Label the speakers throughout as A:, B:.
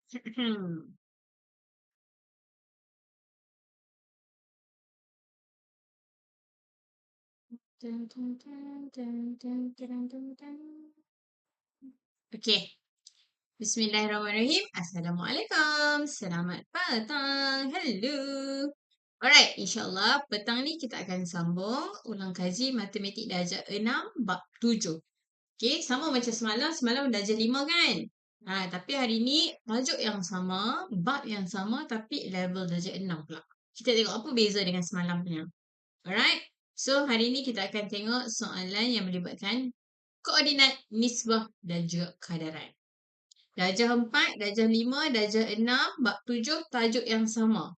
A: Okey. Bismillahirrahmanirrahim. Assalamualaikum. Selamat petang. Hello. Alright, insyaAllah petang ni kita akan sambung ulang kaji matematik darjah 6 bab 7. Okey, sama macam semalam. Semalam darjah 5 kan? Tapi hari ni tajuk yang sama, bab yang sama tapi level darjah 6 pula. Kita tengok apa beza dengan semalam punya. Alright. So, hari ni kita akan tengok soalan yang melibatkan koordinat, nisbah dan juga kadaran. Darjah 4, darjah 5, darjah 6, bab 7, tajuk yang sama.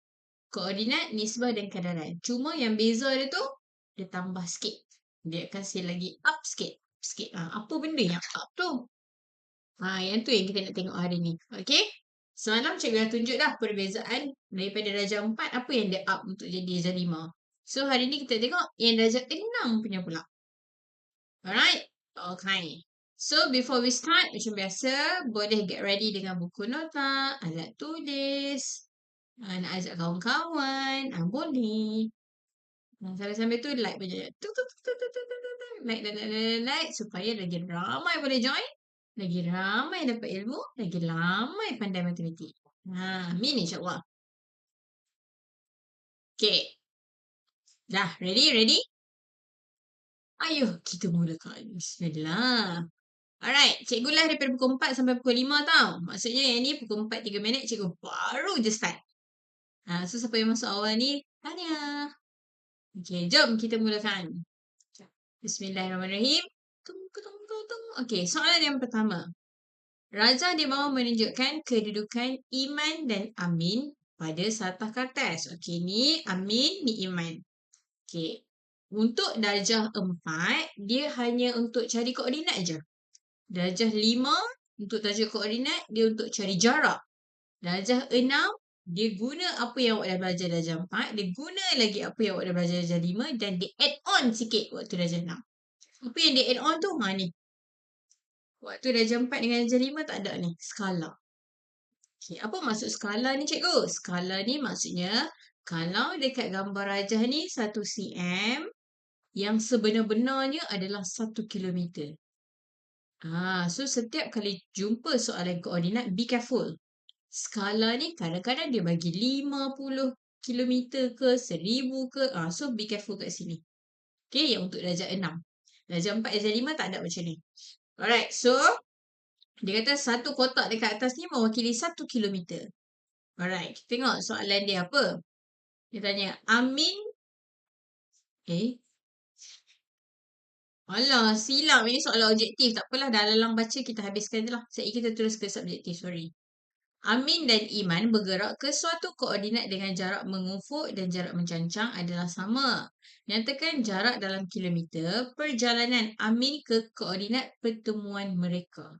A: Koordinat, nisbah dan kadaran. Cuma yang beza dia tu, dia tambah sikit. Dia kasih lagi up sikit. Apa benda yang up tu? Yang tu yang kita nak tengok hari ni. Okay? Semalam cikgu dah tunjuk dah perbezaan daripada darjah 4, apa yang dia up untuk jadi darjah 5. So, hari ni kita tengok yang darjah 6 punya pula. Alright? Okay. So, before we start, macam biasa, boleh get ready dengan buku nota, alat tulis, nak ajak kawan-kawan, boleh. Sambil-sambil tu, like je. Like, supaya lagi ramai boleh join, lagi ramai dapat ilmu, lagi ramai pandai matematik. Amin insyaAllah. Okay. Dah, ready? Ayuh, kita mulakan. Bismillah. Alright, cikgu live daripada pukul 4 sampai pukul 5 tau. Maksudnya yang ni pukul 4, 3 minit, cikgu baru je start. So siapa yang masuk awal ni, tahniah. Okay, jom kita mulakan. Bismillahirrahmanirrahim. Okay, soalan yang pertama. Raja di bawah menunjukkan kedudukan Iman dan Amin pada satah kertas. Okay, ni Amin, ni Iman. Okay, untuk darjah 4, dia hanya untuk cari koordinat je. Darjah 5, untuk tajuk koordinat, dia untuk cari jarak. Darjah 6, dia guna apa yang awak dah belajar darjah 4, dia guna lagi apa yang awak dah belajar darjah 5 dan dia add on sikit waktu darjah 6. Apa yang dia add on tu? Ni. Waktu darjah 4 dengan darjah 5 tak ada ni. Skala. Okay, apa maksud skala ni cikgu? Skala ni maksudnya, kalau dekat gambar rajah ni 1 cm, yang sebenar-benarnya adalah 1 kilometer. So setiap kali jumpa soalan koordinat, be careful. Skala ni kadang-kadang dia bagi 50 kilometer ke, 1000 ke. So be careful kat sini. Okay, yang untuk darjah 6. Darjah 4, darjah 5 tak ada macam ni. Alright, so dia kata satu kotak dekat atas ni mewakili 1 kilometer. Alright, kita tengok soalan dia apa. Dia tanya, Amin. Alah, silap ini soalan objektif. Tak apalah, dah lalang baca kita habiskan je lah. Sekejap kita terus ke subjektif, sorry. Amin dan Iman bergerak ke suatu koordinat dengan jarak mengufuk dan jarak mencancang adalah sama. Nyatakan jarak dalam kilometer perjalanan Amin ke koordinat pertemuan mereka.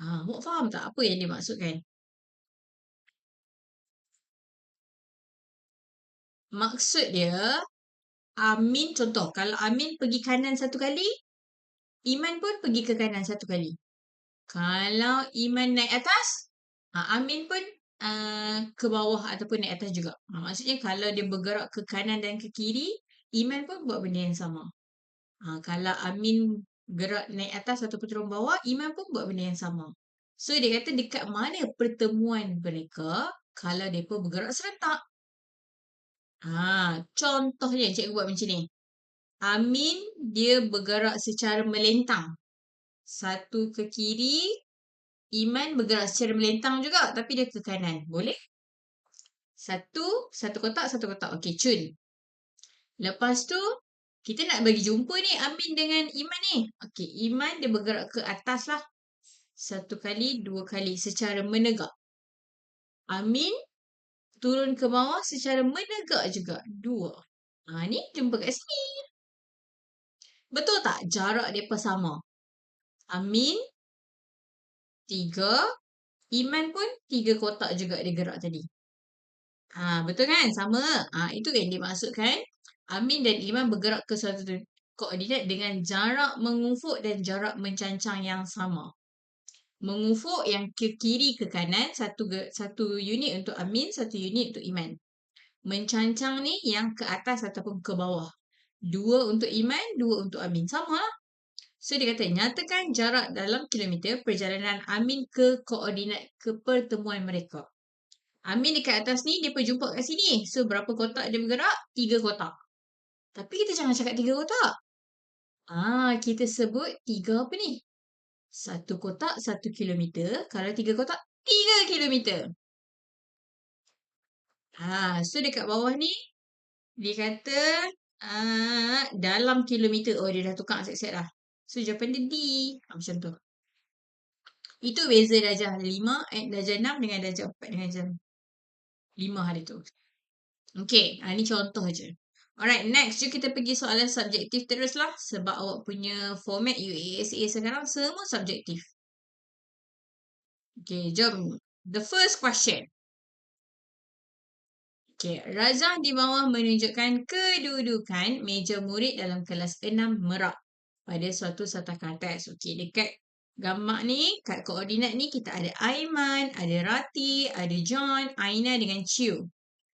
A: Awak faham tak apa yang dia maksudkan? Maksud dia, Amin contoh, kalau Amin pergi kanan satu kali, Iman pun pergi ke kanan satu kali. Kalau Iman naik atas, Amin pun ke bawah ataupun naik atas juga. Maksudnya kalau dia bergerak ke kanan dan ke kiri, Iman pun buat benda yang sama. Kalau Amin gerak naik atas ataupun turun bawah, Iman pun buat benda yang sama. So dia kata dekat mana pertemuan mereka kalau mereka bergerak serentak. Contohnya cikgu buat macam ni. Amin dia bergerak secara melentang. Satu ke kiri, Iman bergerak secara melentang juga tapi dia ke kanan. Boleh? Satu kotak, satu kotak. Okey, cun. Lepas tu, kita nak bagi jumpa ni Amin dengan Iman ni. Okey, Iman dia bergerak ke atas lah. Satu kali, dua kali secara menegak. Amin turun ke bawah secara menegak juga. Dua. Ni jumpa kat sini. Betul tak? Jarak mereka sama. Amin 3. Iman pun 3 kotak juga dia gerak tadi. Betul kan? Sama. Itu yang dimaksudkan. Amin dan Iman bergerak ke suatu koordinat dengan jarak mengufuk dan jarak mencancang yang sama. Mengufuk yang ke kiri ke kanan, satu unit untuk Amin, satu unit untuk Iman. Mencancang ni yang ke atas ataupun ke bawah. 2 untuk Iman, 2 untuk Amin. Sama lah. So dia kata, nyatakan jarak dalam kilometer perjalanan Amin ke koordinat ke pertemuan mereka. Amin dekat atas ni, dia berjumpa kat sini. So berapa kotak dia bergerak? 3 kotak. Tapi kita jangan cakap 3 kotak. Kita sebut 3 apa ni? 1 kotak 1 kilometer. Kalau 3 kotak, 3 kilometer. So dekat bawah ni, dia kata dalam kilometer. Oh, dia dah tukar set-set dah. So jawapan dia D. Macam tu. Itu beza darjah 5, darjah 6 dengan darjah 4 dengan jam 5 hari tu. Okay, ni contoh je. Alright, next jom kita pergi soalan subjektif terus lah. Sebab awak punya format UASA sekarang semua subjektif. Okay, jom. The first question. Okay, rajah di bawah menunjukkan kedudukan meja murid dalam kelas 6 Merak pada suatu satakan teks. Okay, dekat gambar ni, kat koordinat ni kita ada Aiman, ada Rati, ada John, Aina dengan Chiu.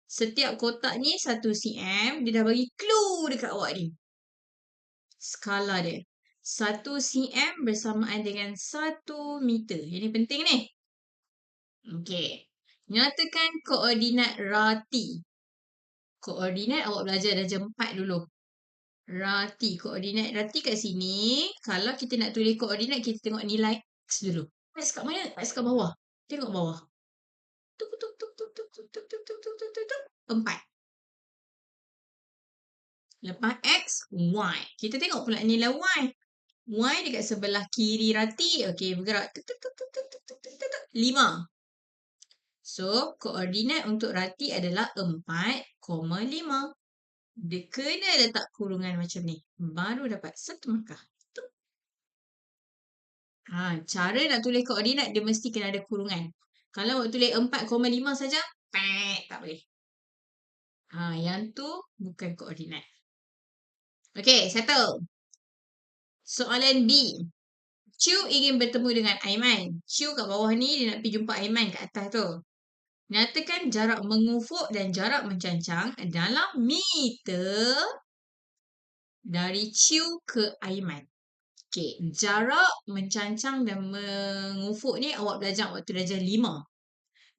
A: Setiap kotak ni 1 cm, dia dah bagi clue dekat awak ni. Skala dia. 1 cm bersamaan dengan 1 meter. Ini penting ni. Okay. Nyatakan koordinat Rati. Koordinat awak belajar darjah 4 dulu. Rati. Koordinat Rati kat sini. Kalau kita nak tulis koordinat, kita tengok nilai X dulu. X kat mana? X kat bawah. Tengok bawah. Tuk, tuk, tuk, tuk, tuk, tuk, tuk, tuk, tuk, tuk, tuk, tuk, tuk. 4. Lepas X, Y. Kita tengok pula nilai Y. Y dekat sebelah kiri Rati. Okey, bergerak. Tuk, tuk, tuk, tuk, tuk, tuk, tuk, tuk, tuk. 5. So, koordinat untuk Rati adalah 4,5. Dia kena letak kurungan macam ni. Baru dapat 1 markah. Cara nak tulis koordinat, dia mesti kena ada kurungan. Kalau awak tulis 4,5 saja, tak boleh. Yang tu bukan koordinat. Okey, settle. Soalan B. Chiu ingin bertemu dengan Aiman. Chiu kat bawah ni, dia nak pergi jumpa Aiman kat atas tu. Nyatakan jarak mengufuk dan jarak mencancang dalam meter dari Chiu ke Aiman. Okay, jarak mencancang dan mengufuk ni awak belajar waktu darjah 5.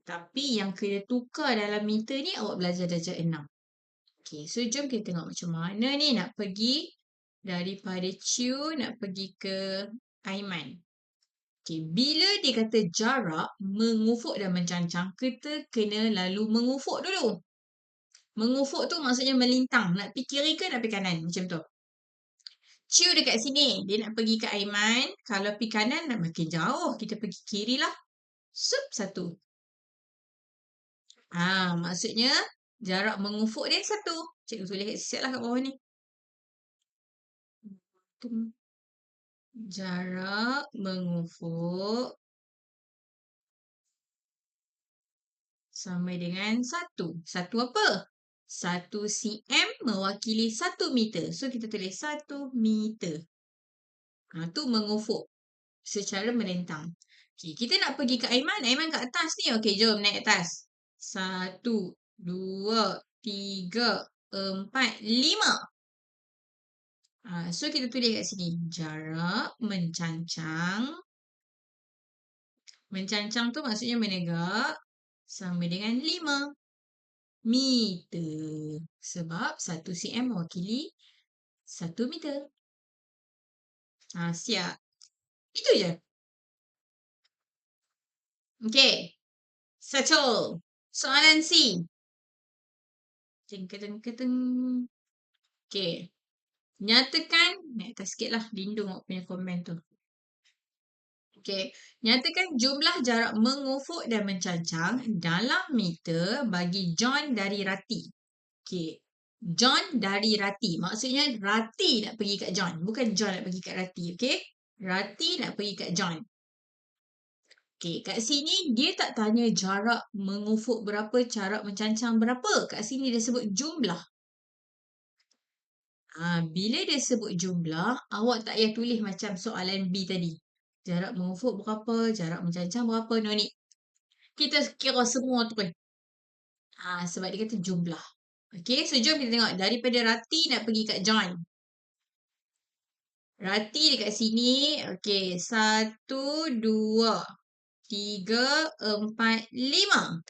A: Tapi yang kena tukar dalam meter ni awak belajar darjah 6. Okay, so jom kita tengok macam mana ni nak pergi daripada Chiu nak pergi ke Aiman. Okay, bila dia kata jarak mengufuk dan mencancang, kita kena lalu mengufuk dulu. Mengufuk tu maksudnya melintang. Nak pergi kiri ke nak pergi kanan? Macam tu. Chiu dekat sini. Dia nak pergi ke Aiman. Kalau pergi kanan nak makin jauh. Kita pergi kiri lah. Sup, 1. Maksudnya jarak mengufuk dia 1. Cikgu tulis siap lah kat bawah ni. Jarak mengufuk sama dengan 1. 1 apa? 1 cm mewakili 1 meter. So, kita tulis 1 meter. Tu mengufuk secara melintang. Okay, kita nak pergi ke Aiman. Aiman kat atas ni. Okay, jom naik atas. 1, 2, 3, 4, 5. So, kita tulis kat sini. Jarak mencancang. Mencancang tu maksudnya menegak. Sama dengan 5 meter. Sebab 1 cm mewakili 1 meter. Siap. Itu je. Okay. Settle. Soalan C. Okay. Nyatakan. Naik atas sikit lah. Lindung awak punya komen tu. Okay. Nyatakan jumlah jarak mengufuk dan mencancang dalam meter bagi John dari Rati. Okay. John dari Rati. Maksudnya Rati nak pergi kat John. Bukan John nak pergi kat Rati. Okay. Rati nak pergi kat John. Okay. Kat sini dia tak tanya jarak mengufuk berapa, jarak mencancang berapa. Kat sini dia sebut jumlah. Bila dia sebut jumlah, awak tak payah tulis macam soalan B tadi. Jarak mengufuk berapa, jarak mencancang berapa, no need. Kita kira semua terus. Sebab dia kata jumlah. Okay, so jom kita tengok. Daripada Rati nak pergi kat John. Rati dekat sini. Okay, 1, 2, 3, 4, 5.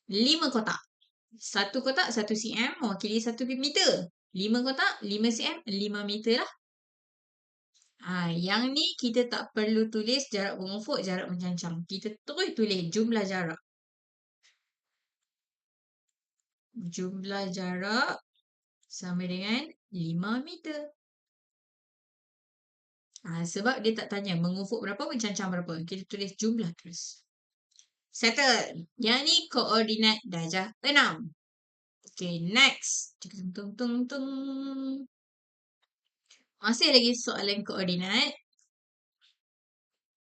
A: 5 kotak. 1 kotak 1 cm mewakili 1 meter. 5 kotak 5 cm 5 meter lah. Yang ni kita tak perlu tulis jarak mengufuk, jarak mencancang. Kita terus tulis jumlah jarak. Jumlah jarak sama dengan 5 meter. Sebab dia tak tanya mengufuk berapa, mencancang berapa. Kita tulis jumlah terus. Settle. Yang ni koordinat darjah 6. Okay, next. Tung, tung, tung. Masih lagi soalan koordinat.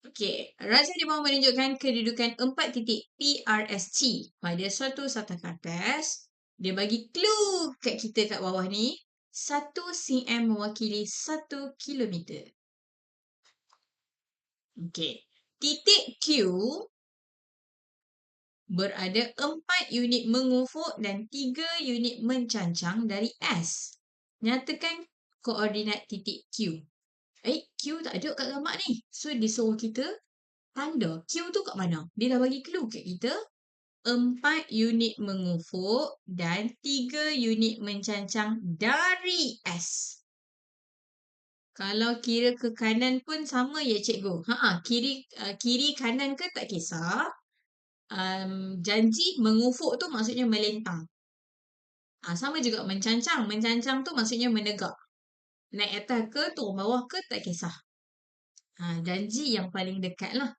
A: Okey, rajah di bawah menunjukkan kedudukan 4 titik PRST pada suatu sata kertas. Dia bagi clue kat kita kat bawah ni. 1 cm mewakili 1 kilometer. Okey, titik Q berada 4 unit mengufuk dan 3 unit mencancang dari S. Nyatakan koordinat titik Q. Q tak ada kat gambar ni. So, dia suruh kita tanda Q tu kat mana. Dia dah bagi clue kat kita. 4 unit mengufuk dan 3 unit mencancang dari S. Kalau kira ke kanan pun sama ya cikgu. Kiri kanan ke tak kisah. Janji mengufuk tu maksudnya melentang. Sama juga mencancang. Mencancang tu maksudnya menegak. Naik atas ke turun bawah ke tak kisah. Janji yang paling dekat lah.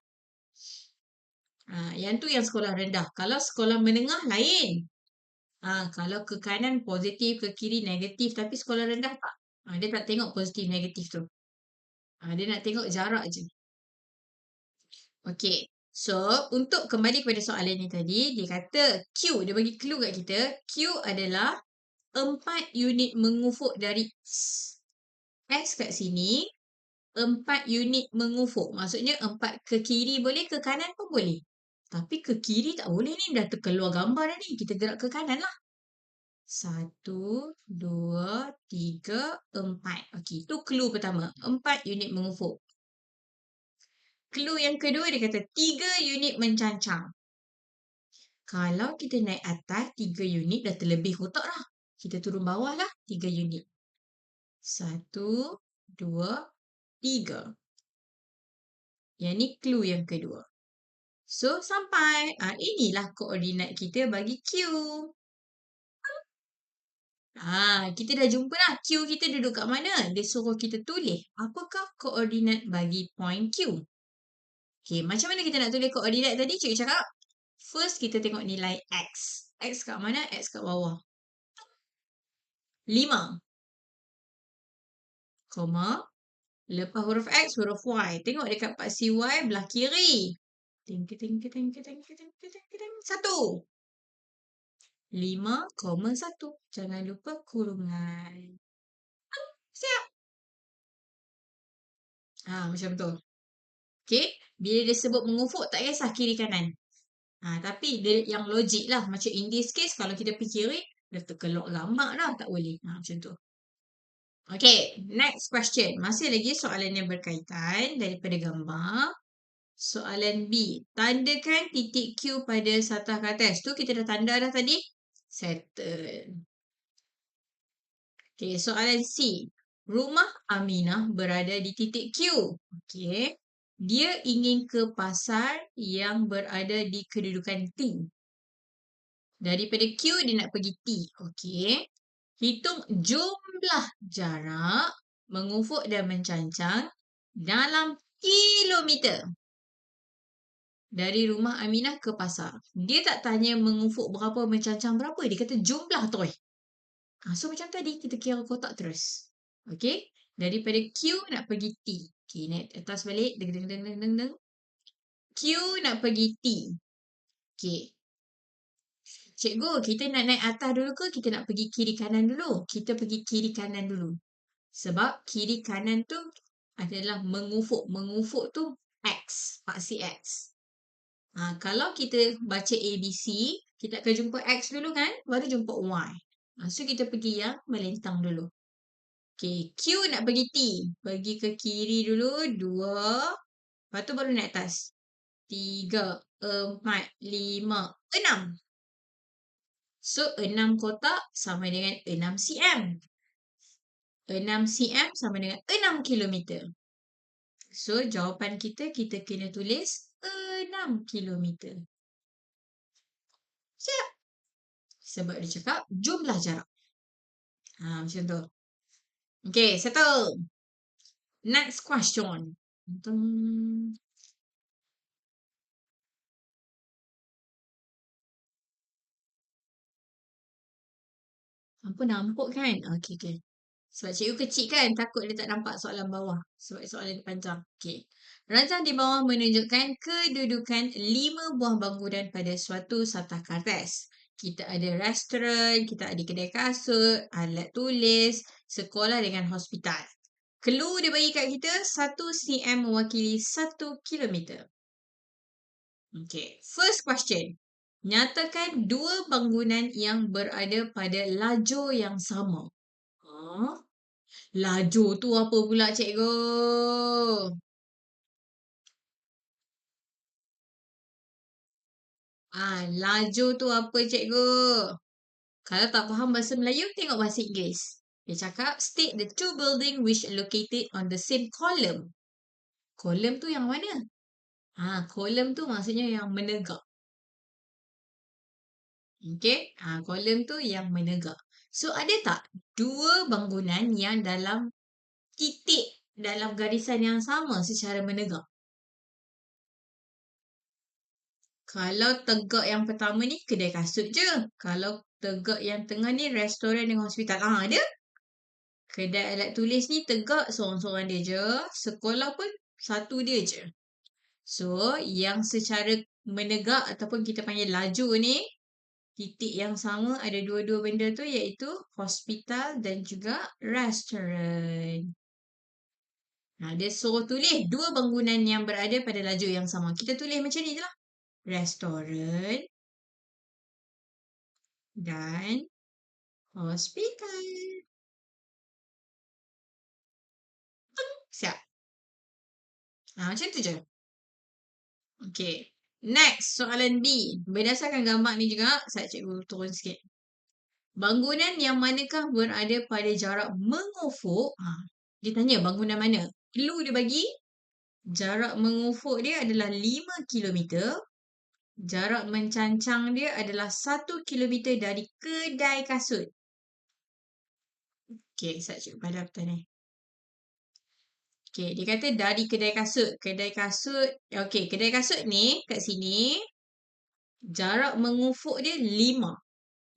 A: Yang tu yang sekolah rendah. Kalau sekolah menengah lain. Kalau ke kanan positif, ke kiri negatif. Tapi sekolah rendah tak. Dia tak tengok positif negatif tu. Dia nak tengok jarak je. Okay. So, untuk kembali kepada soalan ni tadi, dia kata Q. Dia bagi clue kat kita. Q adalah 4 unit mengufuk dari S. S kat sini. 4 unit mengufuk. Maksudnya 4 ke kiri boleh, ke kanan pun boleh. Tapi ke kiri tak boleh ni. Dah terkeluar gambar dah ni. Kita gerak ke kanan lah. 1, 2, 3, 4. Okey, tu clue pertama. 4 unit mengufuk. Clue yang kedua dia kata 3 unit mencancang. Kalau kita naik atas 3 unit dah terlebih kotak dah. Kita turun bawah lah 3 unit. 1, 2, 3. Yang ni clue yang kedua. So, sampai. Inilah koordinat kita bagi Q. Kita dah jumpa lah Q kita duduk kat mana. Dia suruh kita tulis apakah koordinat bagi point Q. Okay, macam mana kita nak tulis koordinat tadi? Cikgu cakap, first kita tengok nilai X. X kat mana? X kat bawah. 5. Koma. Lepas huruf X, huruf Y. Tengok dekat paksi Y belah kiri. Ting, ting, ting, ting, ting, ting, ting, ting. 1. 5,1. Jangan lupa kurungan. Siap. Macam tu. Okay. Bila dia sebut mengufuk, tak kisah kiri kanan. Tapi dia yang logik lah. Macam in this case, kalau kita pergi kiri, dah terkelok gambar dah. Tak boleh. Macam tu. Okay. Next question. Masih lagi soalan yang berkaitan daripada gambar. Soalan B. Tandakan titik Q pada satah kertas. Tu kita dah tanda dah tadi. Settle. Okay, soalan C. Rumah Aminah berada di titik Q. Okay. Dia ingin ke pasar yang berada di kedudukan T. Daripada Q, dia nak pergi T. Okay. Hitung jumlah jarak mengufuk dan mencancang dalam kilometer. Dari rumah Aminah ke pasar. Dia tak tanya mengufuk berapa, mencancang berapa. Dia kata jumlah tu. So, macam tadi, kita kira kotak terus. Okay. Daripada Q nak pergi T. Okay, naik atas balik. Deng, deng, deng, deng, deng, deng. Q nak pergi T. Okay. Cikgu, kita nak naik atas dulu ke kita nak pergi kiri kanan dulu? Kita pergi kiri kanan dulu. Sebab kiri kanan tu adalah mengufuk. Mengufuk tu X, paksi X. Kalau kita baca ABC, kita akan jumpa X dulu kan, baru jumpa Y. So kita pergi yang melintang dulu. Okay, Q nak pergi T. Pergi ke kiri dulu, 2. Lepas tu baru naik atas. 3, 4, 5, 6. So, 6 kotak sama dengan 6 cm. 6 cm sama dengan 6 kilometer. So, jawapan kita kena tulis 6 kilometer. Siap? Sebab dia cakap jumlah jarak. Macam tu. Okay, settle. Next question. Apa nampak kan? Okay. Sebab cikgu kecil kan, takut dia tak nampak soalan bawah. Sebab soalan dia panjang. Okay. Rancangan di bawah menunjukkan kedudukan 5 buah bangunan pada suatu satah kertas. Kita ada restoran, kita ada kedai kasut, alat tulis, sekolah dengan hospital. Clue dia bagi kat kita, 1 cm mewakili 1 kilometer. Okay, first question. Nyatakan 2 bangunan yang berada pada lajur yang sama. Lajur tu apa pula cikgu? Lajur tu apa cikgu? Kalau tak faham bahasa Melayu, tengok bahasa Inggeris. Dia cakap, state the two building which located on the same column. Column tu yang mana? Column tu maksudnya yang menegak. Okay, column tu yang menegak. So, ada tak 2 bangunan yang dalam titik dalam garisan yang sama secara menegak? Kalau tegak yang pertama ni kedai kasut je. Kalau tegak yang tengah ni restoran dengan hospital. Ada. Kedai alat tulis ni tegak seorang-seorang dia je. Sekolah pun satu dia je. So, yang secara menegak ataupun kita panggil laju ni, titik yang sama ada dua-dua benda tu iaitu hospital dan juga restoran. Dia suruh tulis 2 bangunan yang berada pada laju yang sama. Kita tulis macam ni je lah. Restoran dan hospital. Siap. Macam tu je. Okay. Next, soalan B. Berdasarkan gambar ni juga, saya cikgu turun sikit. Bangunan yang manakah berada pada jarak mengufuk? Dia tanya bangunan mana? Clue dia bagi, jarak mengufuk dia adalah 5 kilometer. Jarak mencancang dia adalah 1 kilometer dari kedai kasut. Okay, saya cikgu pada pertanyaan. Okay, dia kata dari kedai kasut. Kedai kasut, okay, kedai kasut ni kat sini, jarak mengufuk dia 5.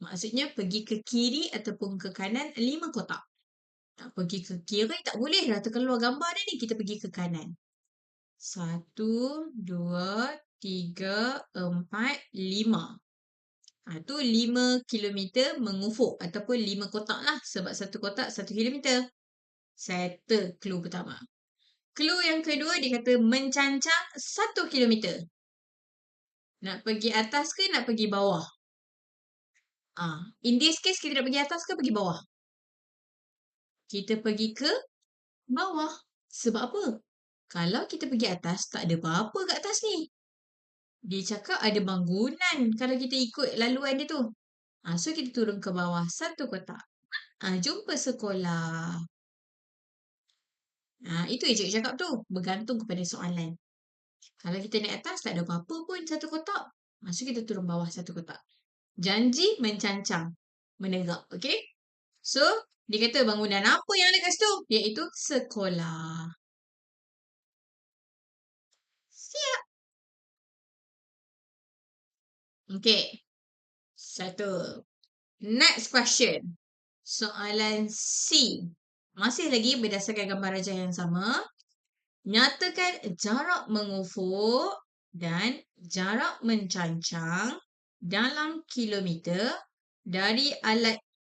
A: Maksudnya pergi ke kiri ataupun ke kanan 5 kotak. Nak pergi ke kiri tak boleh dah terkeluar gambar dia ni. Kita pergi ke kanan. 1, 2, 3, 4, 5. Tu 5 kilometer mengufuk ataupun 5 kotak lah. Sebab 1 kotak 1 kilometer. Settle clue pertama. Clue yang kedua dia kata mencancang 1 kilometer. Nak pergi atas ke nak pergi bawah? In this case kita nak pergi atas ke pergi bawah? Kita pergi ke bawah. Sebab apa? Kalau kita pergi atas, tak ada apa-apa kat atas ni. Dia cakap ada bangunan kalau kita ikut laluan dia tu. So kita turun ke bawah 1 kotak. Jumpa sekolah. Itu je cikgu cakap tu. Bergantung kepada soalan. Kalau kita naik atas, tak ada apa-apa pun 1 kotak. So kita turun bawah 1 kotak. Janji mencancang. Menegak. Okay? So, dia kata bangunan apa yang ada kat situ? Iaitu sekolah. Siap. Okay. 1. Next question. Soalan C. Masih lagi berdasarkan gambar rajah yang sama. Nyatakan jarak mengufuk dan jarak mencancang dalam kilometer dari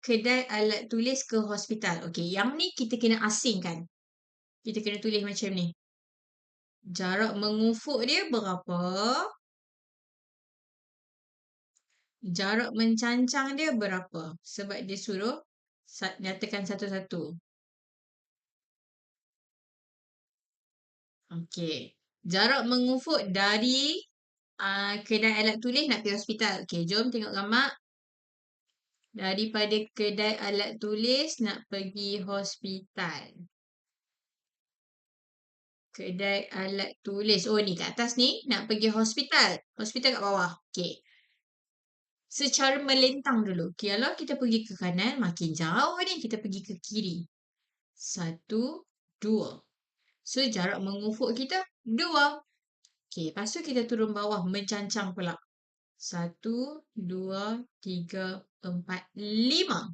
A: kedai alat tulis ke hospital. Okey, yang ni kita kena asingkan. Kita kena tulis macam ni. Jarak mengufuk dia berapa? Jarak mencancang dia berapa? Sebab dia suruh nyatakan satu-satu. Okey. Jarak mengufuk dari kedai alat tulis nak pergi hospital. Okey, jom tengok gambar. Daripada kedai alat tulis nak pergi hospital. Kedai alat tulis. Oh, ni kat atas ni nak pergi hospital. Hospital kat bawah. Okey. Secara melentang dulu. Kalau kita pergi ke kanan, makin jauh ni. Kita pergi ke kiri. 1, 2. So, jarak mengufuk kita 2. Okey, lepas tu kita turun bawah mencancang pula. 1, 2, 3, 4, 5.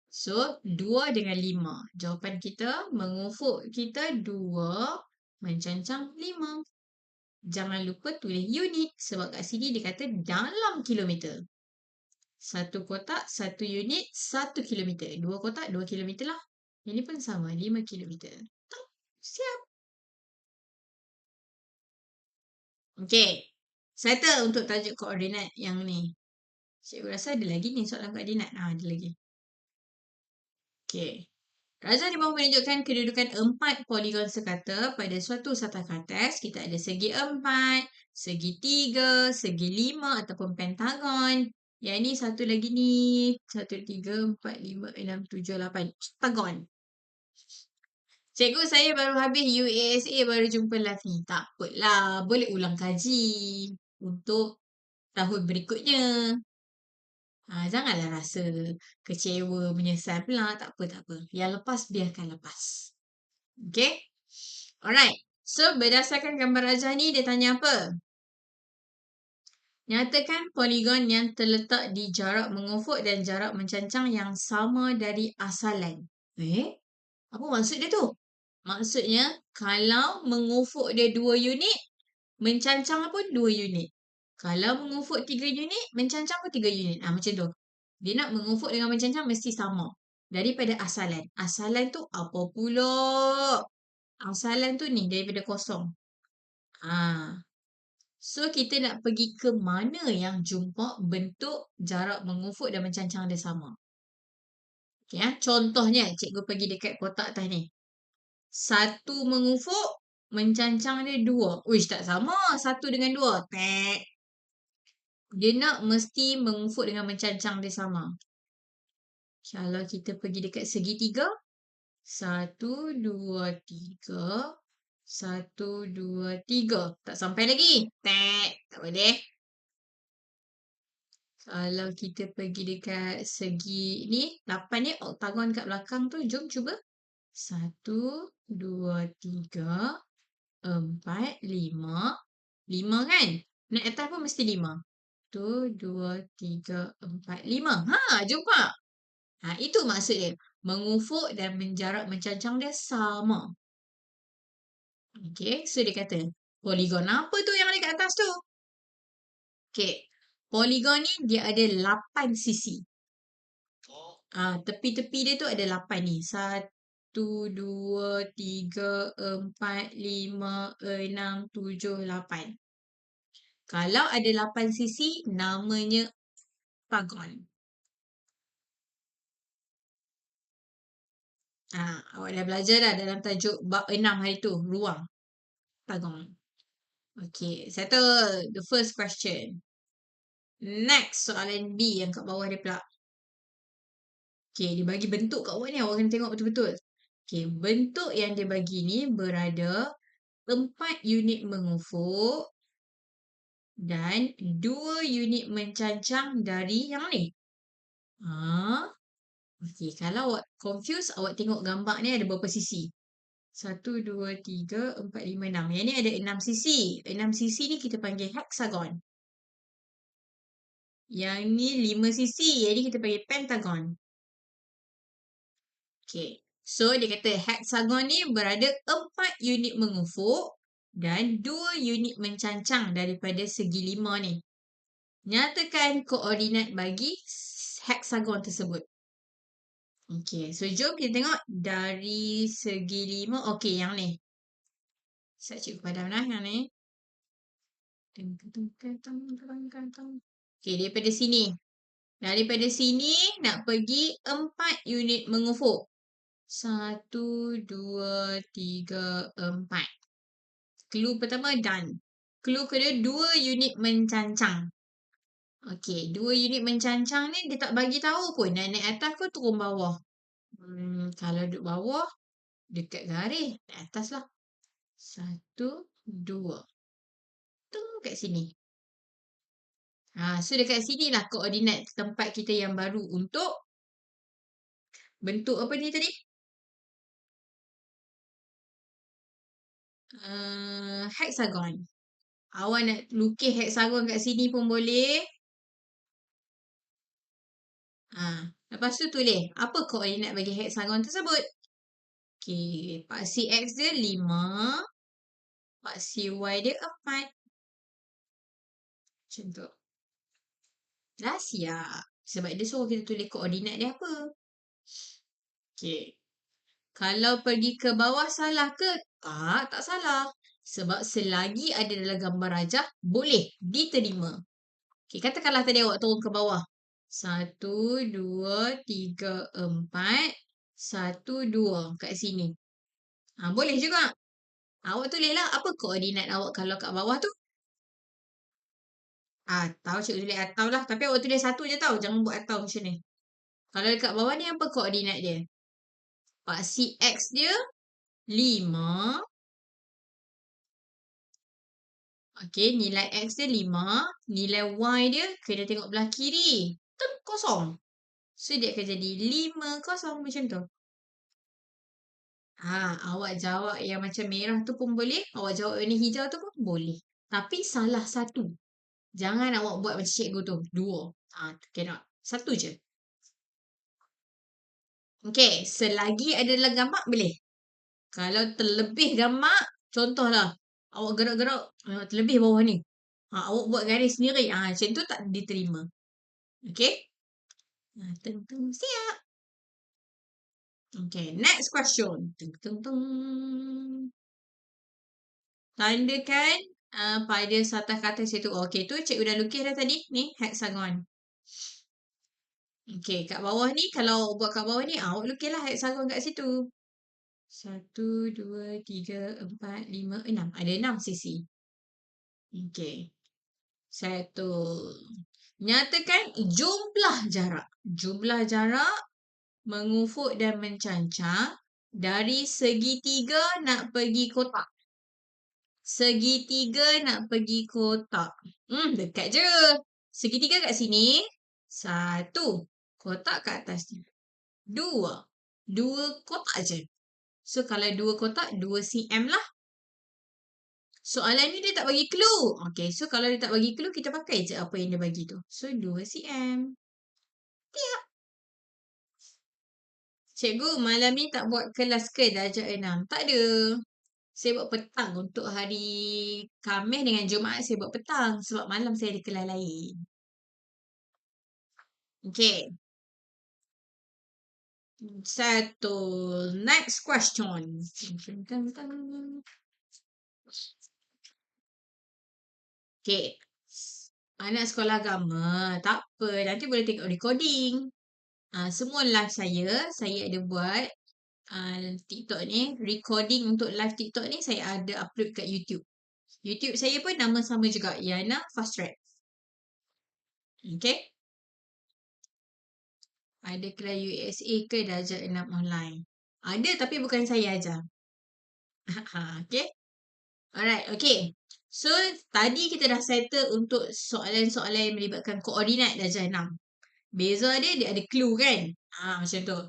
A: So, 2 dengan 5. Jawapan kita mengufuk kita 2, mencancang 5. Jangan lupa tulis unit sebab kat sini dia kata dalam kilometer. 1 kotak, 1 unit, 1 kilometer. 2 kotak, 2 kilometer lah. Ini pun sama, 5 kilometer. Siap. Okey. Settle untuk tajuk koordinat yang ni. Cikgu rasa ada lagi ni soalan koordinat. Ada lagi. Okey. Razan mahu menunjukkan kedudukan 4 poligon sekata pada suatu sata kartes. Kita ada segi 4, segi 3, segi 5 ataupun pentagon. Yang ni satu lagi ni. 1, 3, 4, 5, 6, 7, 8. Oktagon. Cikgu, saya baru habis UASA baru jumpa live ni. Tak apalah. Boleh ulang kaji untuk tahun berikutnya. Janganlah rasa kecewa, menyesal pula. Tak apa, tak apa. Yang lepas, biarkan lepas. Okay? Alright. So, berdasarkan gambar rajah ni, dia tanya apa? Nyatakan poligon yang terletak di jarak mengufuk dan jarak mencancang yang sama dari asalan. Apa maksud dia tu? Maksudnya, kalau mengufuk dia 2 unit, mencancang pun 2 unit. Kalau mengufuk 3 unit, mencancang pun 3 unit. Macam tu. Dia nak mengufuk dengan mencancang mesti sama. Daripada asalan. Asalan tu apa pula? Asalan tu ni daripada kosong. So, kita nak pergi ke mana yang jumpa bentuk jarak mengufuk dan mencancang dia sama. Okay, contohnya, cikgu pergi dekat kotak atas ni. 1 mengufuk, mencancang dia 2. Uish, tak sama. 1 dengan 2. Tek. Dia nak mesti mengufuk dengan mencancang dia sama. Kalau kita pergi dekat segi 3. 1, 2, 3. 1, 2, 3. Tak sampai lagi. Tek. Tak boleh. Kalau kita pergi dekat segi ni. 8 ni oktagon kat belakang tu. Jom cuba. 1, 2, 3, 4, 5. 5 kan? Naik atas pun mesti 5. 1, 2, 3, 4, 5. Jumpa. Itu maksud dia. Mengufuk dan menjarak mencancang dia sama. Okay, so dia kata, poligon apa tu yang ada kat atas tu? Okay, poligon ni dia ada 8 sisi. Tepi-tepi dia tu ada 8 ni. 1, 2, 3, 4, 5, 6, 7, 8. Kalau ada 8 sisi, namanya oktagon. Awak dah belajar dah dalam tajuk bab 6 hari tu, ruang. Oktagon. Okay, settle the first question. Next, soalan B yang kat bawah dia pula. Okay, dia bagi bentuk kat awak ni, awak kena tengok betul-betul. Okay, bentuk yang dia bagi ni berada 4 unit mengufuk dan 2 unit mencancang dari yang ni. Okay, kalau awak confused, awak tengok gambar ni ada berapa sisi? 1, 2, 3, 4, 5, 6. Yang ni ada 6 sisi. 6 sisi ni kita panggil hexagon. Yang ni 5 sisi. Yang ni kita panggil pentagon. Okay. So, dia kata hexagon ni berada 4 unit mengufuk dan 2 unit mencancang daripada segi 5 ni. Nyatakan koordinat bagi hexagon tersebut. Okey, so jom kita tengok dari segi 5. Okey, yang ni. Saya cikgu padam lah yang ni. Okey, daripada sini. Daripada sini nak pergi 4 unit mengufuk. 1, 2, 3, 4. Clue pertama done. Clue kedua 2 unit mencancang. Okey, 2 unit mencancang ni dia tak bagi tahu pun nak naik atas ke turun bawah. Kalau duduk bawah, dekat garis, naik atas lah. 1, 2. Tunggu kat sini. So dekat sini lah koordinat tempat kita yang baru untuk bentuk apa ni tadi? Hexagon. Awak nak lukis hexagon kat sini pun boleh. Lepas tu tulis apa koordinat bagi hexagon tersebut. Okey, paksi X dia 5, paksi Y dia 4. Macam tu. Dah siap. Sebab dia suruh kita tulis koordinat dia apa. Okey. Kalau pergi ke bawah salah ke? Tak salah. Sebab selagi ada dalam gambar rajah, boleh diterima. Okey, katakanlah tadi awak turun ke bawah. 1, 2, 3, 4. 1, 2 kat sini. Boleh juga. Awak tulislah apa koordinat awak kalau kat bawah tu. Atau cikgu tulis atau lah. Tapi awak tulis satu je tau. Jangan buat atau macam ni. Kalau dekat bawah ni apa koordinat dia? Paksi X dia 5. Okey, nilai X dia 5. Nilai Y dia kena tengok belah kiri. Kosong. So, dia akan jadi 5 kosong macam tu. Awak jawab yang macam merah tu pun boleh. Awak jawab warna hijau tu pun boleh. Tapi salah satu. Jangan awak buat macam cikgu tu. 2. Cannot. Satu je. Okey, selagi ada dalam gambar boleh. Kalau terlebih gambar, contohlah. Awak gerak-gerak terlebih bawah ni. Awak buat garis sendiri. Macam tu tak diterima. Okey? Tentu siap. Okay, next question. Tandakan pada satah kata situ. Okay, tu cikgu dah lukis dah tadi. Ni, hexagon. Okay, kat bawah ni, kalau buat kat bawah ni, awak lukislah hexagon kat situ. 1, 2, 3, 4, 5, 6. Ada 6 sisi. Okay. 1. Nyatakan jumlah jarak. Jumlah jarak mengufuk dan mencancang dari segitiga nak pergi kotak. Segitiga nak pergi kotak. Dekat je. Segitiga kat sini. 1. Kotak kat atas ni. 2. 2 kotak je. So, kalau 2 kotak, 2 cm lah. Soalan ni dia tak bagi clue. Okay, so kalau dia tak bagi clue, kita pakai je apa yang dia bagi tu. So, 2 cm. Tiap. Cikgu, malam ni tak buat kelas ke darjah 6? Tak ada. Saya buat petang untuk hari Khamis dengan Jumaat saya buat petang. Sebab malam saya ada kelas lain. Okay. 1. Next question. Okay. Anak sekolah agama. Tak apa. Nanti boleh tengok recording. Semua live saya ada buat TikTok ni. Recording untuk live TikTok ni saya ada upload kat YouTube. YouTube saya pun nama sama juga. Yana Fast Track. Okay. Ada kelas USA ke darjah 6 online? Ada tapi bukan saya ajar. Okay. Alright, okay. So, tadi kita dah settle untuk soalan-soalan yang melibatkan koordinat darjah 6. Beza dia ada clue kan? Macam tu.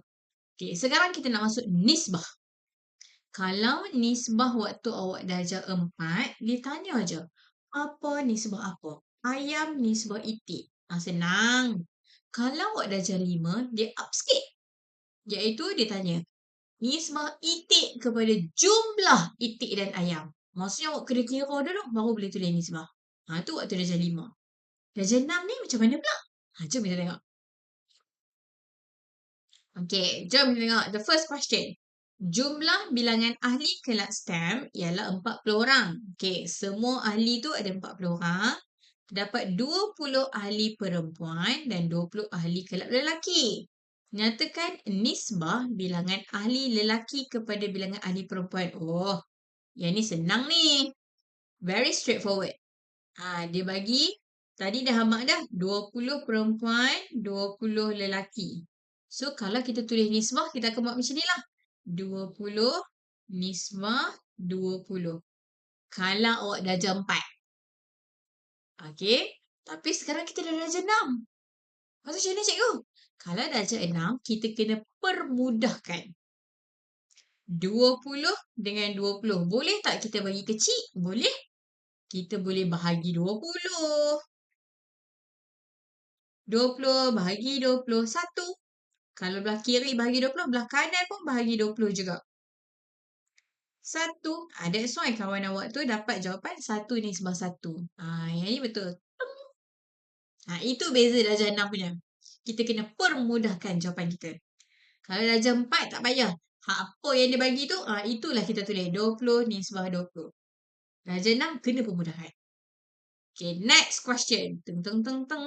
A: Okay, sekarang kita nak masuk nisbah. Kalau nisbah waktu awak darjah 4, dia tanya je. Apa nisbah apa? Ayam nisbah itik. Senang. Kalau awak darjah 5, dia up sikit. Iaitu dia tanya. Nisbah itik kepada jumlah itik dan ayam. Maksudnya awak kena kira dulu baru boleh tulis nisbah. Tu waktu darjah 5. Darjah 6 ni macam mana pula? Jom kita tengok. Okay, jom kita tengok. The first question. Jumlah bilangan ahli kelas STEM ialah 40 orang. Okay, semua ahli tu ada 40 orang. Dapat 20 ahli perempuan dan 20 ahli kelab lelaki. Nyatakan nisbah bilangan ahli lelaki kepada bilangan ahli perempuan. Oh, yang ni senang ni. Very straightforward. Dia bagi, tadi dah hamak dah, 20 perempuan, 20 lelaki. So, kalau kita tulis nisbah, kita akan buat macam ni lah. 20 nisbah 20. Kalau awak darjah 4. Okey. Tapi sekarang kita dah darjah 6. Lepas tu macam mana cikgu? Kalau darjah 6, kita kena permudahkan. 20 dengan 20. Boleh tak kita bagi kecil? Boleh. Kita boleh bahagi 20. 20 bahagi 20. 1. Kalau belah kiri bahagi 20, belah kanan pun bahagi 20 juga. 1. That's why kawan awak tu dapat jawapan 1 nisbah 1. Yang ni betul. Itu beza darjah 6 punya. Kita kena permudahkan jawapan kita. Kalau darjah 4 tak payah. Apa yang dia bagi tu, itulah kita tulis. 20 nisbah 20. Darjah 6 kena permudahkan. Okay, next question. Teng teng teng teng.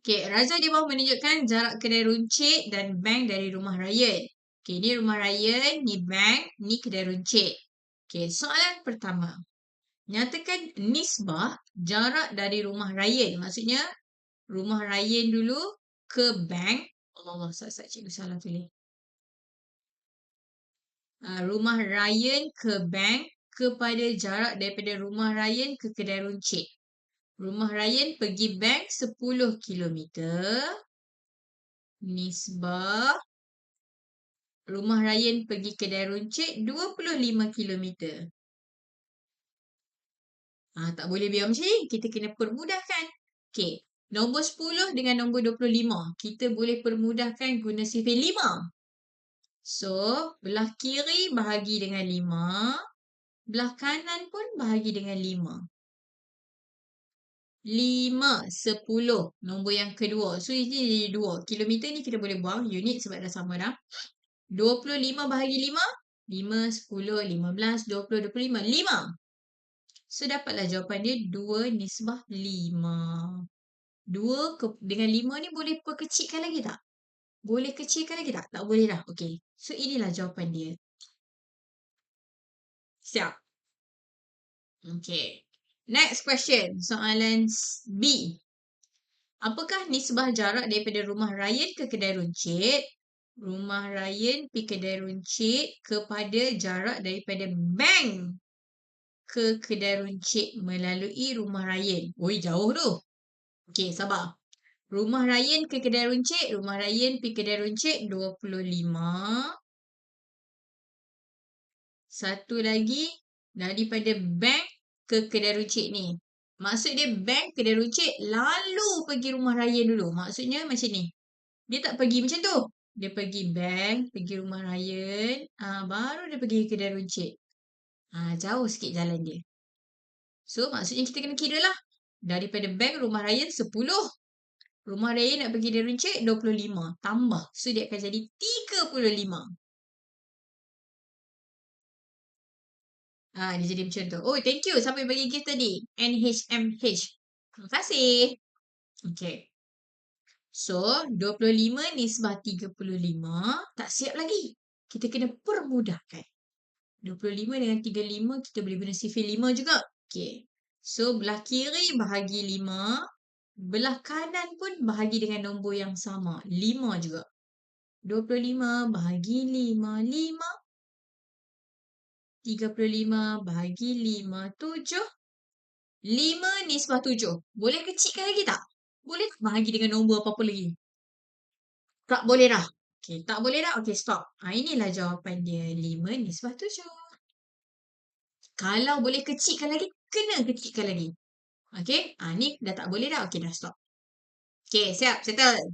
A: Okay, Raja di bawah menunjukkan jarak kedai runcit dan bank dari rumah Ryan. Okay, ni rumah Ryan, ni bank, ni kedai runcit. Okay, soalan pertama. Nyatakan nisbah jarak dari rumah Ryan. Maksudnya, rumah Ryan dulu ke bank. Allah, cikgu salah tulis. Rumah Ryan ke bank kepada jarak daripada rumah Ryan ke kedai runcit. Rumah Ryan pergi bank 10 kilometer. Nisbah rumah Ryan pergi kedai runcit 25 kilometer. Tak boleh biar macam ni. Kita kena permudahkan. Okey. Nombor 10 dengan nombor 25. Kita boleh permudahkan guna sifir 5. So, belah kiri bahagi dengan 5. Belah kanan pun bahagi dengan 5. 5, 10. Nombor yang kedua. So, ini jadi 2. Kilometer ni kita boleh buang unit sebab dah sama dah. 25 bahagi 5. 5, 10, 15, 20, 25. 5. So, dapatlah jawapan dia 2 nisbah 5. 2 dengan 5 ni boleh perkecilkan lagi tak? Boleh kecilkan lagi tak? Tak boleh dah. Okey. So, inilah jawapan dia. Siap. Okey. Next question. Soalan B. Apakah nisbah jarak daripada rumah Ryan ke kedai runcit? Rumah Ryan pergi kedai runcit kepada jarak daripada bank ke kedai runcit melalui rumah Ryan. Oi, jauh tu. Okey, sabar. Rumah Ryan ke kedai runcit. Rumah Ryan pergi kedai runcit 25. Satu lagi daripada bank ke kedai runcit ni. Maksud dia bank kedai runcit lalu pergi rumah Ryan dulu. Maksudnya macam ni. Dia tak pergi macam tu. Dia pergi bank, pergi rumah Ryan. Baru dia pergi kedai runcit. Jauh sikit jalan dia. So, maksudnya kita kena kira lah. Daripada bank rumah Ryan 10. Rumah Ryan nak pergi kedai runcit 25. Tambah. So, dia akan jadi 35. Dia jadi macam tu. Oh, thank you. Siapa yang bagi gift tadi? NHMH. Terima kasih. Okay. So, 25 nisbah 35. Tak siap lagi. Kita kena permudahkan. 25 dengan 35 kita boleh guna sifir 5 juga. Okay. So, belah kiri bahagi 5. Belah kanan pun bahagi dengan nombor yang sama. 5 juga. 25 bahagi 5. 5. 35 bahagi 5. 7. 5 nisbah 7. Boleh kecilkan lagi tak? Boleh tak bahagi dengan nombor apa-apa lagi? Tak boleh dah. Okay, tak boleh dah. Okay, stop. Inilah jawapan dia. 5 nisbah 7. Kalau boleh kecilkan lagi, kena kecilkan lagi. Okay, ni dah tak boleh dah. Okay, dah stop. Okay, siap. Settle.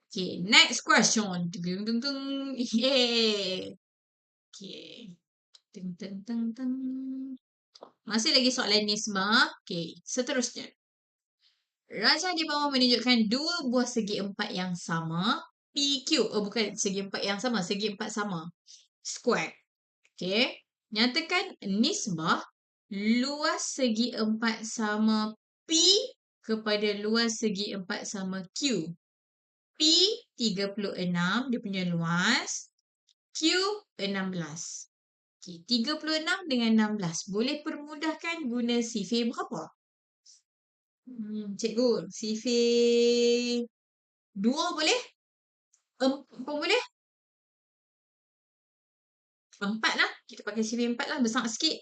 A: Okay, next question. Tung tung tung. Yay. Okay. Tung tung tung tung. Masih lagi soalan nisbah. Okay, seterusnya. Rajah di bawah menunjukkan dua buah segi empat yang sama. PQ. Oh, bukan segi empat yang sama. Segi empat sama. Square. Okey. Nyatakan nisbah luas segi empat sama P kepada luas segi empat sama Q. P 36, dia punya luas. Q 16. Okay, 36 dengan 16. Boleh permudahkan guna sifir berapa? Cikgu, sifir 2 boleh? 4 boleh? 4 lah. Kita pakai sifir 4 lah. Besar sikit.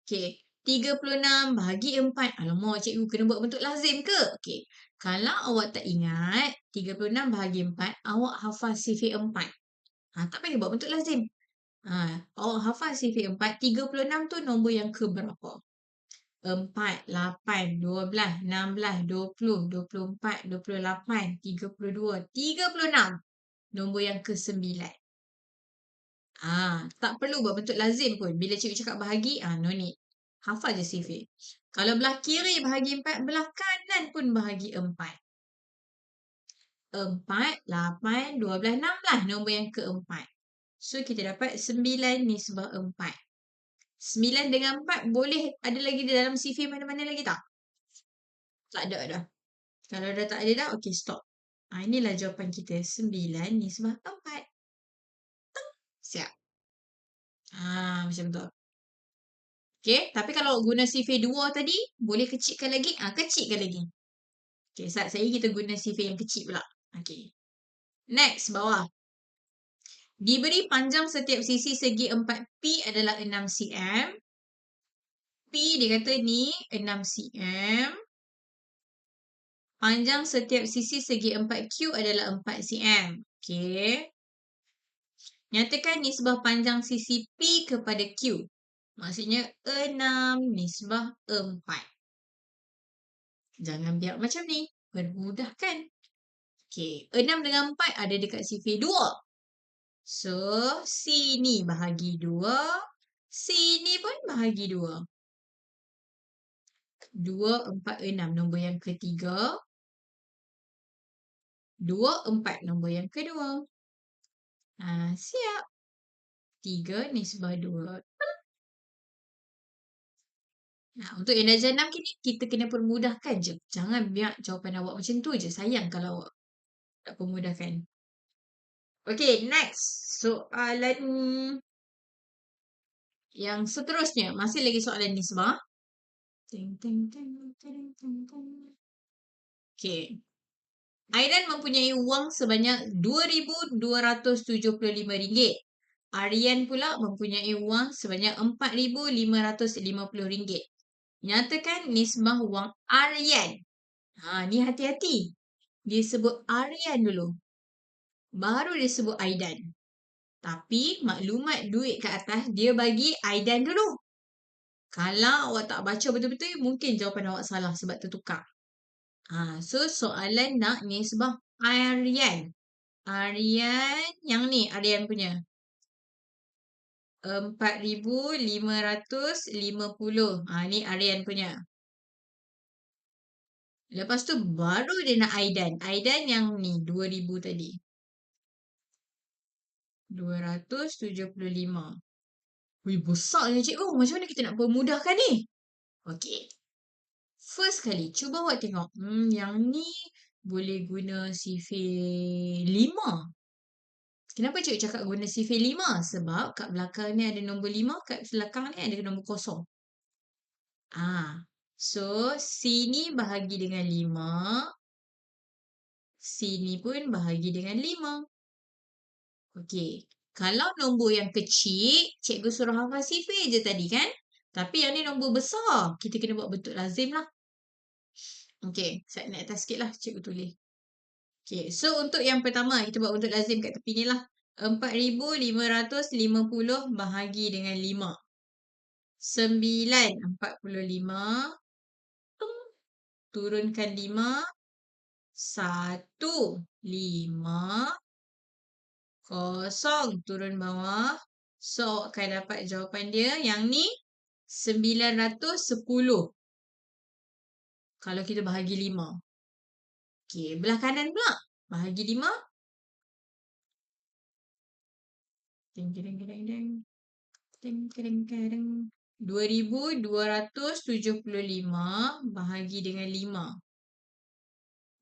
A: Okay. 36 bahagi 4. Alamak, cikgu kena buat bentuk lazim ke? Okay. Kalau awak tak ingat, 36 bahagi 4, awak hafal sifir 4. Tak payah buat bentuk lazim. Awak hafal sifir 4. 36 tu nombor yang ke berapa? 4, 8, 12, 16, 20, 24, 28, 32, 36. Nombor yang ke-9. Tak perlu buat bentuk lazim pun. Bila cikgu cakap bahagi, no need. Hafal je sifir. Kalau belah kiri bahagi 4, belah kanan pun bahagi 4. 4, 8, 12, 16. Nombor yang ke-4. So, kita dapat 9 nisbah 4. 9 dengan 4 boleh ada lagi di dalam sifir mana-mana lagi tak? Tak ada dah. Kalau dah tak ada dah, okey stop. Inilah jawapan kita. 9 nisbah 4. Siap. Macam tu. Okey, tapi kalau guna sifir 2 tadi, boleh kecilkan lagi? Kecilkan lagi. Okey, saat saya kita guna sifir yang kecil pula. Okey. Next, bawah. Diberi panjang setiap sisi segi 4P adalah 6 cm. P dia kata ni 6 cm. Panjang setiap sisi segi 4Q adalah 4 cm. Okey. Nyatakan nisbah panjang sisi P kepada Q. Maksudnya 6 nisbah 4. Jangan biar macam ni. Permudahkan. Okey. 6 dengan 4 ada dekat sifir 2. So, sini bahagi 2. Sini pun bahagi 2. 2, 4, 6. Nombor yang ketiga. 2, 4. Nombor yang kedua. Siap. 3 nisbah 2. Untuk yang darjah 6 kini, kita kena permudahkan je. Jangan biar jawapan awak macam tu je. Sayang kalau awak tak permudahkan. Okay, next. Soalan yang seterusnya. Masih lagi soalan nisbah. Okay. Aidan mempunyai wang sebanyak RM2,275. Aryan pula mempunyai wang sebanyak RM4,550. Nyatakan nisbah wang Aryan. Ni hati-hati. Dia sebut Aryan dulu. Baru dia sebut Aidan. Tapi maklumat duit kat atas dia bagi Aidan dulu. Kalau awak tak baca betul-betul, mungkin jawapan awak salah sebab tertukar. So soalan nak nisbah Aryan. Aryan yang ni Aryan punya. 4,550. Ni Aryan punya. Lepas tu baru dia nak Aidan. Aidan yang ni 2,000 tadi. 275. Wih, besarnya cikgu. Macam mana kita nak permudahkan ni? Okey. First kali, cuba awak tengok. Yang ni boleh guna sifir 5. Kenapa cikgu cakap guna sifir 5? Sebab kat belakang ni ada nombor 5, kat belakang ni ada nombor kosong. So, sini bahagi dengan 5. Sini pun bahagi dengan 5. Okey. Kalau nombor yang kecil, cikgu suruh hafal sifir je tadi kan? Tapi yang ni nombor besar. Kita kena buat bentuk lazim lah. Okey. Saya naik atas sikit lah cikgu tulis. Okey. So, untuk yang pertama, kita buat bentuk lazim kat tepi ni lah. 4,550 bahagi dengan 5. 945. Turunkan 5. 1. 5. Kosong. Turun bawah. So, akan dapat jawapan dia yang ni 910. Kalau kita bahagi 5. Okey, belah kanan pula. Bahagi 5. Ding, ding, ding, ding. Ding, ding, ding. 2,275 bahagi dengan 5.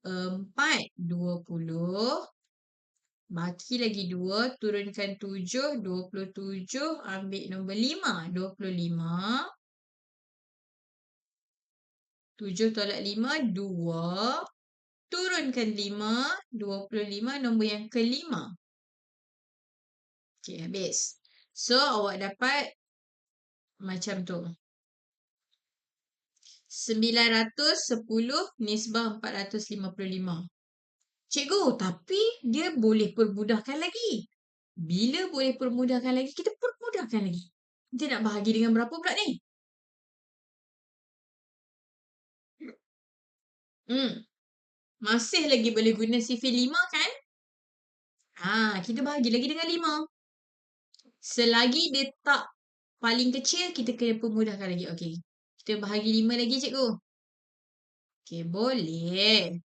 A: 4, 20. Baki lagi 2, turunkan 7, 27. Ambil nombor 5, 25. 7 tolak 5, 2. Turunkan 5, 25. Nombor yang kelima. Okey, habis. So, awak dapat macam tu. 910 nisbah 455. Cikgu, tapi dia boleh permudahkan lagi. Bila boleh permudahkan lagi, kita permudahkan lagi. Kita nak bahagi dengan berapa pula ni? Hmm, masih lagi boleh guna sifir 5 kan? Kita bahagi lagi dengan 5. Selagi dia tak paling kecil, kita kena permudahkan lagi. Okey. Kita bahagi 5 lagi, cikgu. Okey, boleh.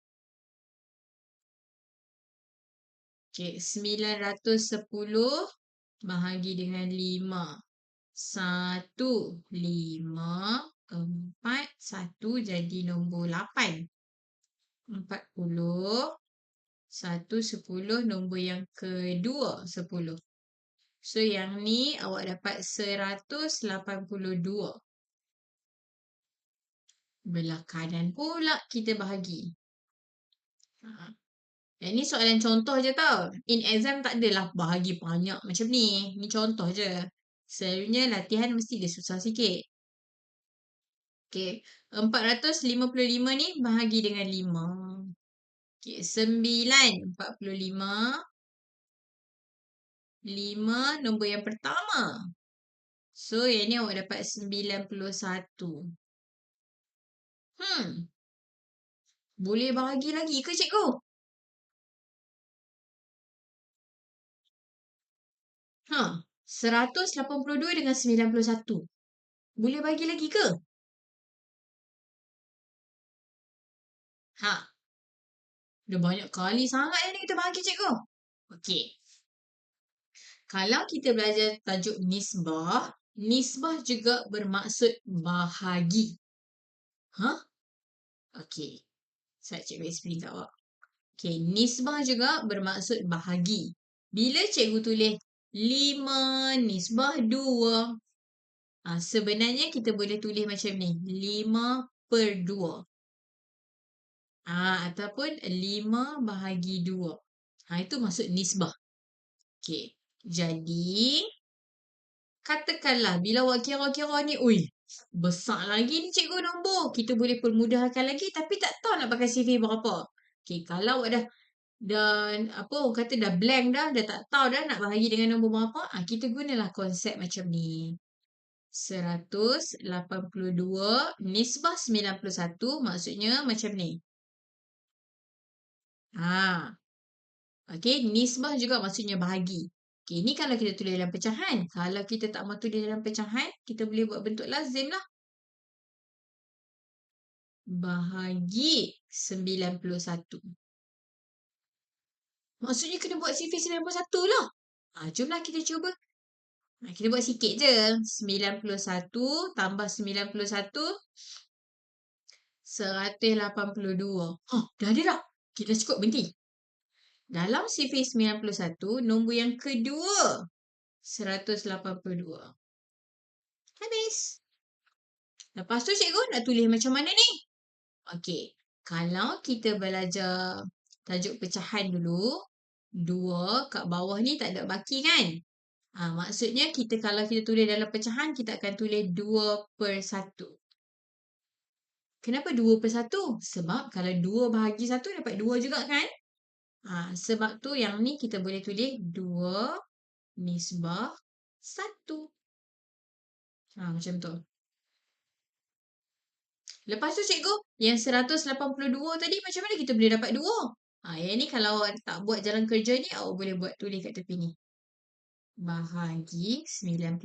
A: Okey, 910 bahagi dengan 5. 1, 5, 4, 1 jadi nombor 8. 40. 1, 10, nombor yang kedua 10. So, yang ni awak dapat 182. Belah kanan pula kita bahagi. Yang ni soalan contoh je tau. In exam tak adalah bahagi banyak macam ni. Ni contoh je. Selalunya latihan mesti dia susah sikit. Okay. 455 ni bahagi dengan 5. Okay. 945. 5 nombor yang pertama. So, yang ni awak dapat 91. Boleh bahagi lagi ke cikgu? 182 dengan 91. Boleh bagi lagi ke? Dah banyak kali sangat yang ni kita bahagi cikgu. Okey. Kalau kita belajar tajuk nisbah, nisbah juga bermaksud bahagi. Okey. Saya cikgu explain kat awak. Okey, nisbah juga bermaksud bahagi. Bila cikgu tulis 5 nisbah 2, sebenarnya kita boleh tulis macam ni. 5/2. Ataupun 5 bahagi 2. Itu maksud nisbah. Okey. Jadi, katakanlah bila awak kira-kira ni, besar lagi ni cikgu nombor. Kita boleh permudahkan lagi tapi tak tahu nak pakai sifir berapa. Okey, kalau awak orang kata dah blank dah tak tahu dah nak bahagi dengan nombor berapa, kita gunalah konsep macam ni. 182 nisbah 91 maksudnya macam ni. Okey, nisbah juga maksudnya bahagi. Okey, ni kalau kita tulis dalam pecahan. Kalau kita tak mahu tulis dalam pecahan, kita boleh buat bentuk lazim lah. Bahagi 91. Maksudnya kena buat sifir 91 lah. Jomlah kita cuba. Kita buat sikit je. 91 tambah 91. 182. Dah ada dah. Kita cukup berhenti. Dalam sifir 91, nombor yang kedua 182. Habis. Lepas tu cikgu nak tulis macam mana ni? Okey. Kalau kita belajar tajuk pecahan dulu, 2 kat bawah ni tak ada baki kan? Maksudnya kalau kita tulis dalam pecahan, kita akan tulis 2/1. Kenapa 2/1? Sebab kalau 2 bahagi 1 dapat 2 juga kan? Sebab tu yang ni kita boleh tulis 2 nisbah 1. Macam tu. Lepas tu cikgu, yang 182 tadi macam mana kita boleh dapat 2? Yang ni kalau awak tak buat jalan kerja ni, awak boleh buat tulis kat tepi ni. Bahagi 91.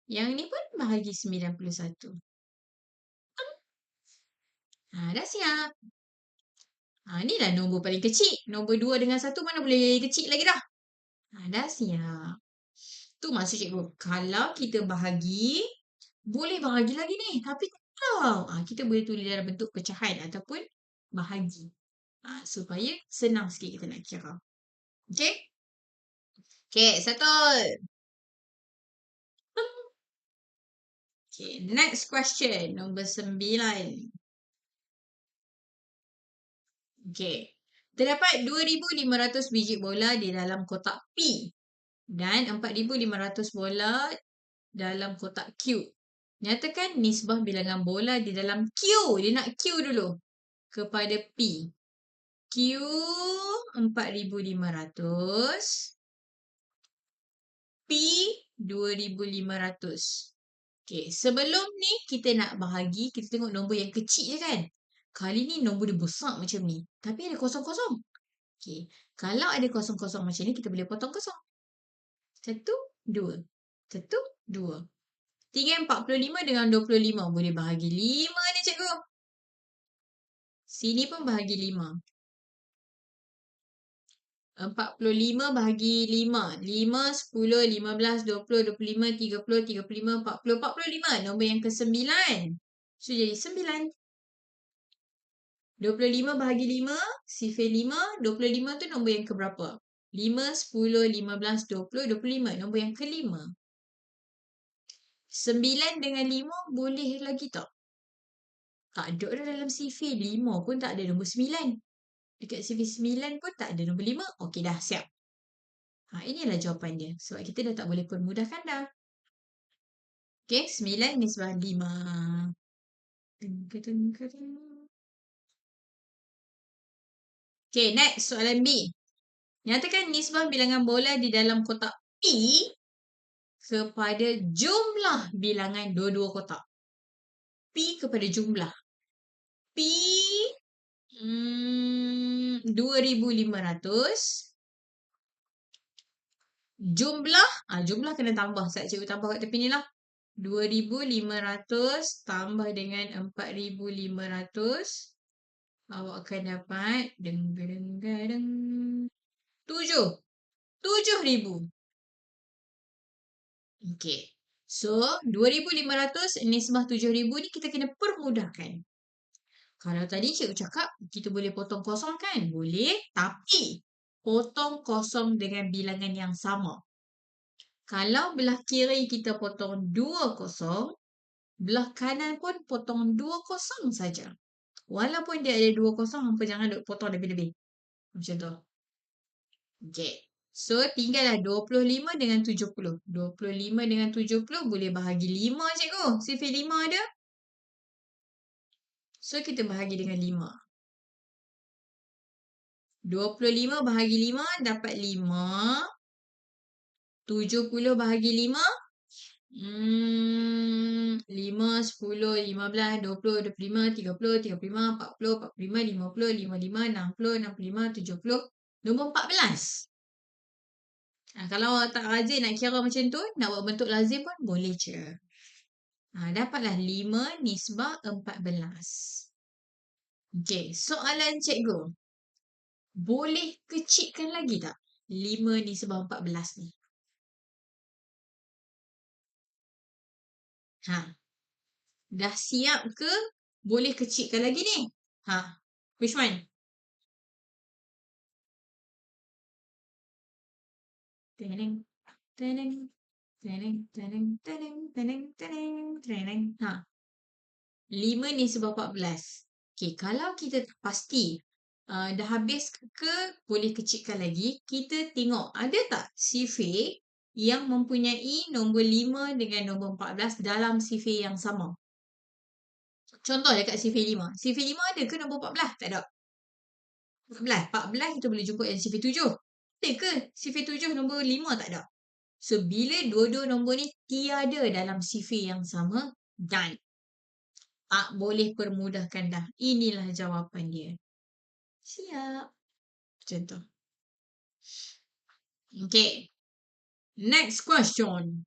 A: Yang ni pun bahagi 91. Dah siap. Ni lah nombor paling kecil. Nombor 2 dengan 1 mana boleh kecil lagi dah. Dah siap. Tu maksud cikgu. Kalau kita bahagi, boleh bahagi lagi ni. Tapi kalau kita boleh tulis dalam bentuk pecahan ataupun bahagi. Supaya senang sikit kita nak kira. Okay? Okay, settle. Okay, next question. Nombor 9. Okay. Terdapat 2,500 biji bola di dalam kotak P dan 4,500 bola dalam kotak Q. Nyatakan nisbah bilangan bola di dalam Q. Dia nak Q dulu. Kepada P. Q 4,500. P 2,500. Okay, sebelum ni kita nak bahagi, kita tengok nombor yang kecil je kan. Kali ni nombor dia besar macam ni. Tapi ada kosong-kosong. Okay, kalau ada kosong-kosong macam ni, kita boleh potong kosong. 1, 2. 1, 2. 345 dengan 25. Boleh bahagi 5 ni cikgu. Sini pun bahagi 5. 45 bahagi 5. 5, 10, 15, 20, 25, 30, 35, 40, 45. Nombor yang ke-9. So, jadi 9. 25 bahagi 5, sifar 5. 25 tu nombor yang keberapa? 5, 10, 15, 20, 25. Nombor yang ke-5. 9 dengan 5 boleh lagi tak? Tak ada dah dalam sifar 5 pun tak ada nombor 9. Dekat sifar 9 pun tak ada nombor 5. Okey, dah siap. Inilah jawapan dia. Sebab kita dah tak boleh permudahkan dah. Okey, 9 nisbah 5. Okey, next soalan B. Nyatakan nisbah bilangan bola di dalam kotak P kepada jumlah bilangan dua-dua kotak. P kepada jumlah. P 2,500. Jumlah kena tambah. Saya cikgu tambah kat tepi ni lah. 2,500 tambah dengan 4,500. Awak akan dapat 7,000. Okey. So, 2,500 nisbah 7,000 ni kita kena permudahkan. Kalau tadi cikgu cakap kita boleh potong kosong kan? Boleh. Tapi potong kosong dengan bilangan yang sama. Kalau belah kiri kita potong 2 kosong, belah kanan pun potong 2 kosong saja. Walaupun dia ada 2 kosong, hampa jangan duk potong lebih-lebih. Macam tu. Okey. So, tinggallah 25 dengan 70. 25 dengan 70 boleh bahagi 5 cikgu. Sifar 5 ada. So, kita bahagi dengan 5. 25 bahagi 5 dapat 5. 70 bahagi 5. 5, 10, 15, 20, 25, 30, 35, 40, 45, 50, 55, 60, 65, 70. Nombor 14. Kalau tak rajin nak kira macam tu, nak buat bentuk lazim pun boleh je. Dapatlah 5 nisbah 14. Okey, soalan cikgu. Boleh kecilkan lagi tak 5 nisbah 14 ni? Dah siap ke boleh kecilkan lagi ni? Which one? Teneng, teneng, teneng, teneng, teneng, teneng, teneng, teneng. 5 nisbah 14. Okey, kalau kita tak pasti dah habis ke boleh kecilkan lagi, kita tengok ada tak sifar yang mempunyai nombor 5 dengan nombor 14 dalam sifar yang sama. Contoh dekat sifar 5. Sifar 5 ada ke nombor 14? Tak ada. 14 kita boleh jumpa yang sifar 7. Ada ke sifar 7 nombor 5? Tak ada. So, bila dua-dua nombor ni tiada dalam sifar yang sama, done. Tak boleh permudahkan dah. Inilah jawapan dia. Siap. Macam tu. Okay. Next question.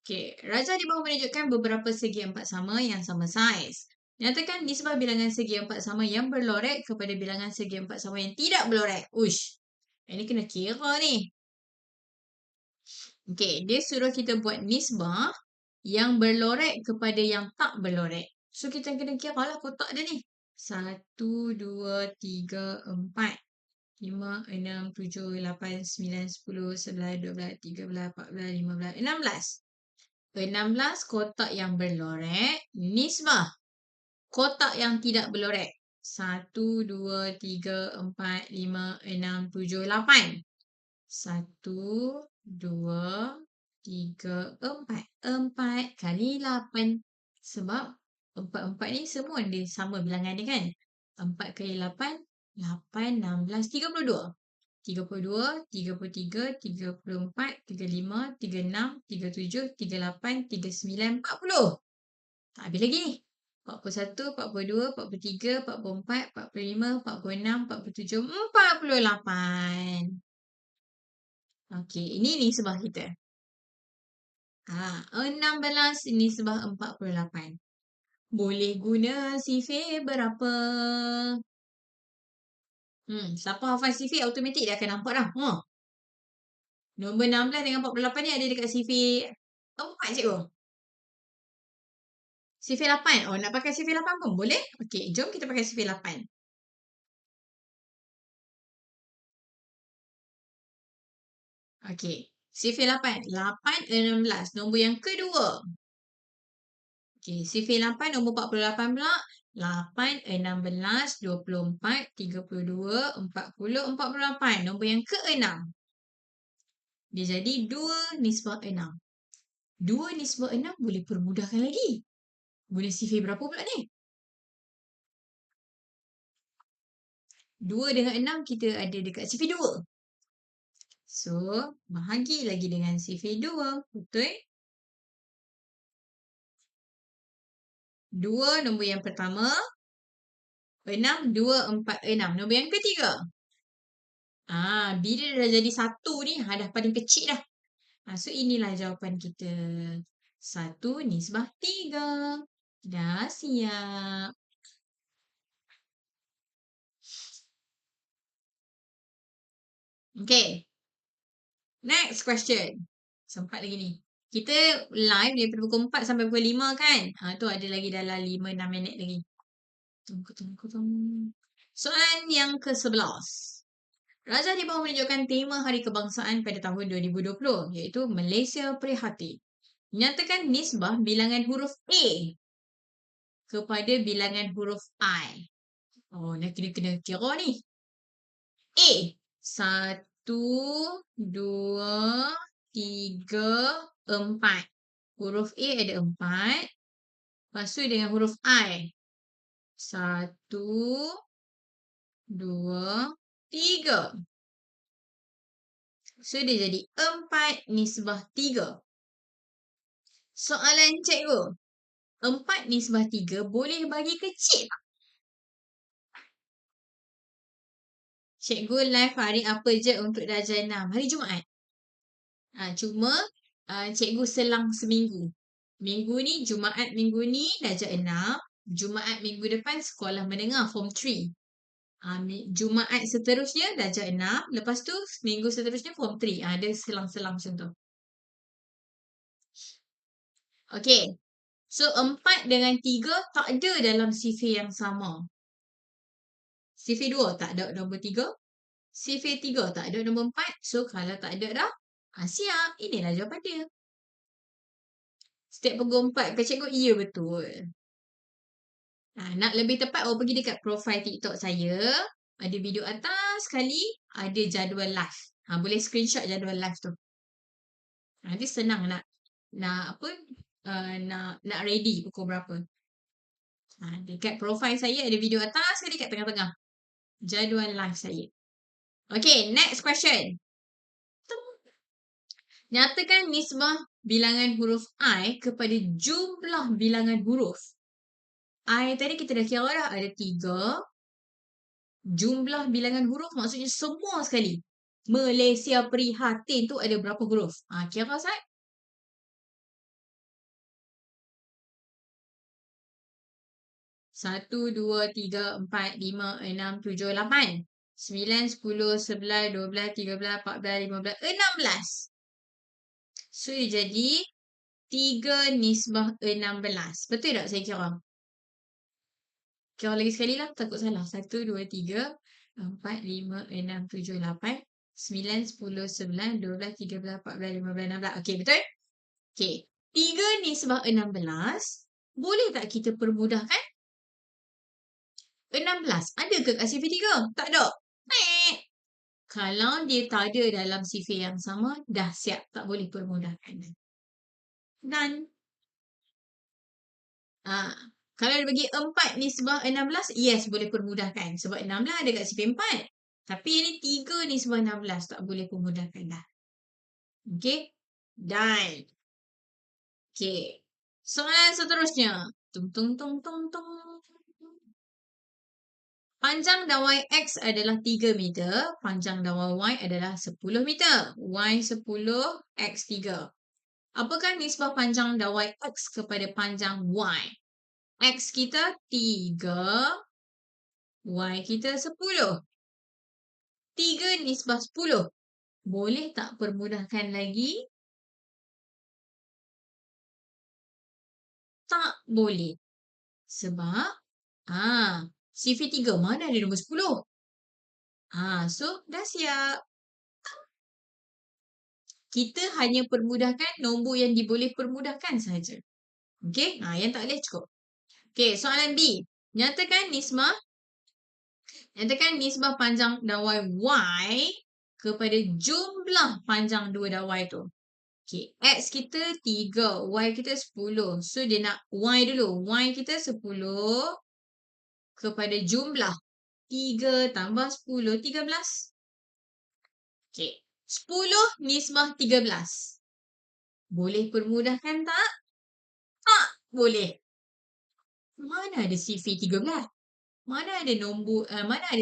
A: Okey, Raja di bawah menunjukkan beberapa segi empat sama yang sama saiz. Nyatakan nisbah bilangan segi empat sama yang berlorek kepada bilangan segi empat sama yang tidak berlorek. Uish, ini kena kira ni. Okey, dia suruh kita buat nisbah yang berlorek kepada yang tak berlorek. So, kita kena kira lah kotak dia ni. 1, 2, 3, 4, 5, 6, 7, 8, 9, 10, 11, 12, 13, 14, 15, 16. 16 kotak yang berlorek, nisbah kotak yang tidak berlorek. 1, 2, 3, 4, 5, 6, 7, 8. 1, 2, 3, 4. 4 kali 8. Sebab 4 ni semua dia sama bilangan dia kan. 4 kali 8, 8, 16, 32. 32, 33, 34, 35, 36, 37, 38, 39, 40. Tak habis lagi ni. 41, 42, 43, 44, 45, 46, 47, 48. Okey, ini nisbah kita. 16 nisbah 48. Boleh guna sifir berapa? Siapa hafal sifir automatik dia akan nampak dah. Nombor 16 dengan 48 ni ada dekat sifir 4 cikgu. Sifir 8. Oh, nak pakai sifir 8 pun boleh? Okey, jom kita pakai sifir 8. Okey, sifir 8. 8, 16. Nombor yang kedua. Okey, sifir 8, nombor 48 pula. 8, 16, 24, 32, 40, 48. Nombor yang ke-6. Dia jadi 2 nisbah 6. 2 nisbah 6 boleh permudahkan lagi. Guna sifir berapa pula ni? 2 dengan 6 kita ada dekat sifir 2. So, bahagi lagi dengan sifir 2. Betul? 2 nombor yang pertama. 6, 2, 4, 6. Nombor yang ketiga. Bila dah jadi 1 ni, dah paling kecil dah. So, inilah jawapan kita. 1 nisbah 3. Dah siap. Okay. Next question. Sempat lagi ni. Kita live daripada pukul 4 sampai pukul 5 kan? Tu ada lagi dalam 5-6 minit lagi. Tunggu. Soalan yang ke-11. Raja di bawah menunjukkan tema Hari Kebangsaan pada tahun 2020, iaitu Malaysia Prihatin. Nyatakan nisbah bilangan huruf A kepada bilangan huruf I. Nak kena kira ni. A. 1, 2, 3, 4. Huruf A ada 4. Lepas tu dengan huruf I. 1, 2, 3. So, dia jadi 4 nisbah 3. Soalan cikgu. 4 nisbah 3 boleh bagi kecil tak? Cikgu live hari apa je untuk darjah 6? Hari Jumaat. Cuma cikgu selang seminggu. Minggu ni, Jumaat minggu ni darjah 6. Jumaat minggu depan sekolah menengah form 3. Jumaat seterusnya darjah 6. Lepas tu minggu seterusnya form 3. Dia selang-selang macam tu. Okay. So 4 dengan 3 tak ada dalam sifir yang sama. Sifir 2 tak ada nombor 3. Sifir 3 tak ada nombor 4. So kalau tak ada dah, siap. Inilah jawapan dia. Step pukul 4 ke cikgu? Ya, betul. Nak lebih tepat, pergi dekat profil TikTok saya. Ada video atas sekali, ada jadual live. Boleh screenshot jadual live tu. Nanti senang nak apa? Nak ready pukul berapa. Dekat profil saya ada video atas sekali kat tengah-tengah. Jadual live saya. Okay, next question. Nyatakan nisbah bilangan huruf I kepada jumlah bilangan huruf. I tadi kita dah kira dah ada 3. Jumlah bilangan huruf maksudnya semua sekali. Malaysia Prihatin tu ada berapa huruf? Kira Sat? 1, 2, 3, 4, 5, 6, 7, 8. 9, 10, 11, 12, 13, 14, 15, 16. So, dia jadi 3/16. Betul tak saya kira? Kira lagi sekali lah, takut salah. 1, 2, 3, 4, 5, 6, 7, 8, 9, 10, 11, 12, 13, 14, 15, 16. Okey, betul? Okey. 3/16. Boleh tak kita permudahkan? 16. Ada ke kat sifar 3? Tak ada. Kalau dia tak ada dalam sifar yang sama, dah siap. Tak boleh permudahkan. Done. Kalau dia bagi 4/16, yes, boleh permudahkan. Sebab 16 ada kat sifar 4. Tapi ini 3/16, tak boleh permudahkan dah. Okay? Done. Okay. Soalan seterusnya. Tung, tung, tung, tung, tung. Panjang dawai X adalah 3 meter. Panjang dawai Y adalah 10 meter. Y 10, X 3. Apakah nisbah panjang dawai X kepada panjang Y? X kita 3, Y kita 10. 3/10. Boleh tak permudahkan lagi? Tak boleh. Sebab, sifar 3 mana ada nombor 10? So dah siap. Kita hanya permudahkan nombor yang diboleh permudahkan saja. Okey? Yang tak boleh cukup. Okey, soalan B. Nyatakan nisbah panjang dawai Y kepada jumlah panjang dua dawai tu. Okey, X kita 3, Y kita 10. So, dia nak Y dulu. Y kita 10 kepada jumlah 3 tambah 10, 13. Okey, 10/13. Boleh permudahkan tak? Tak boleh. Mana ada sifar 13? Mana ada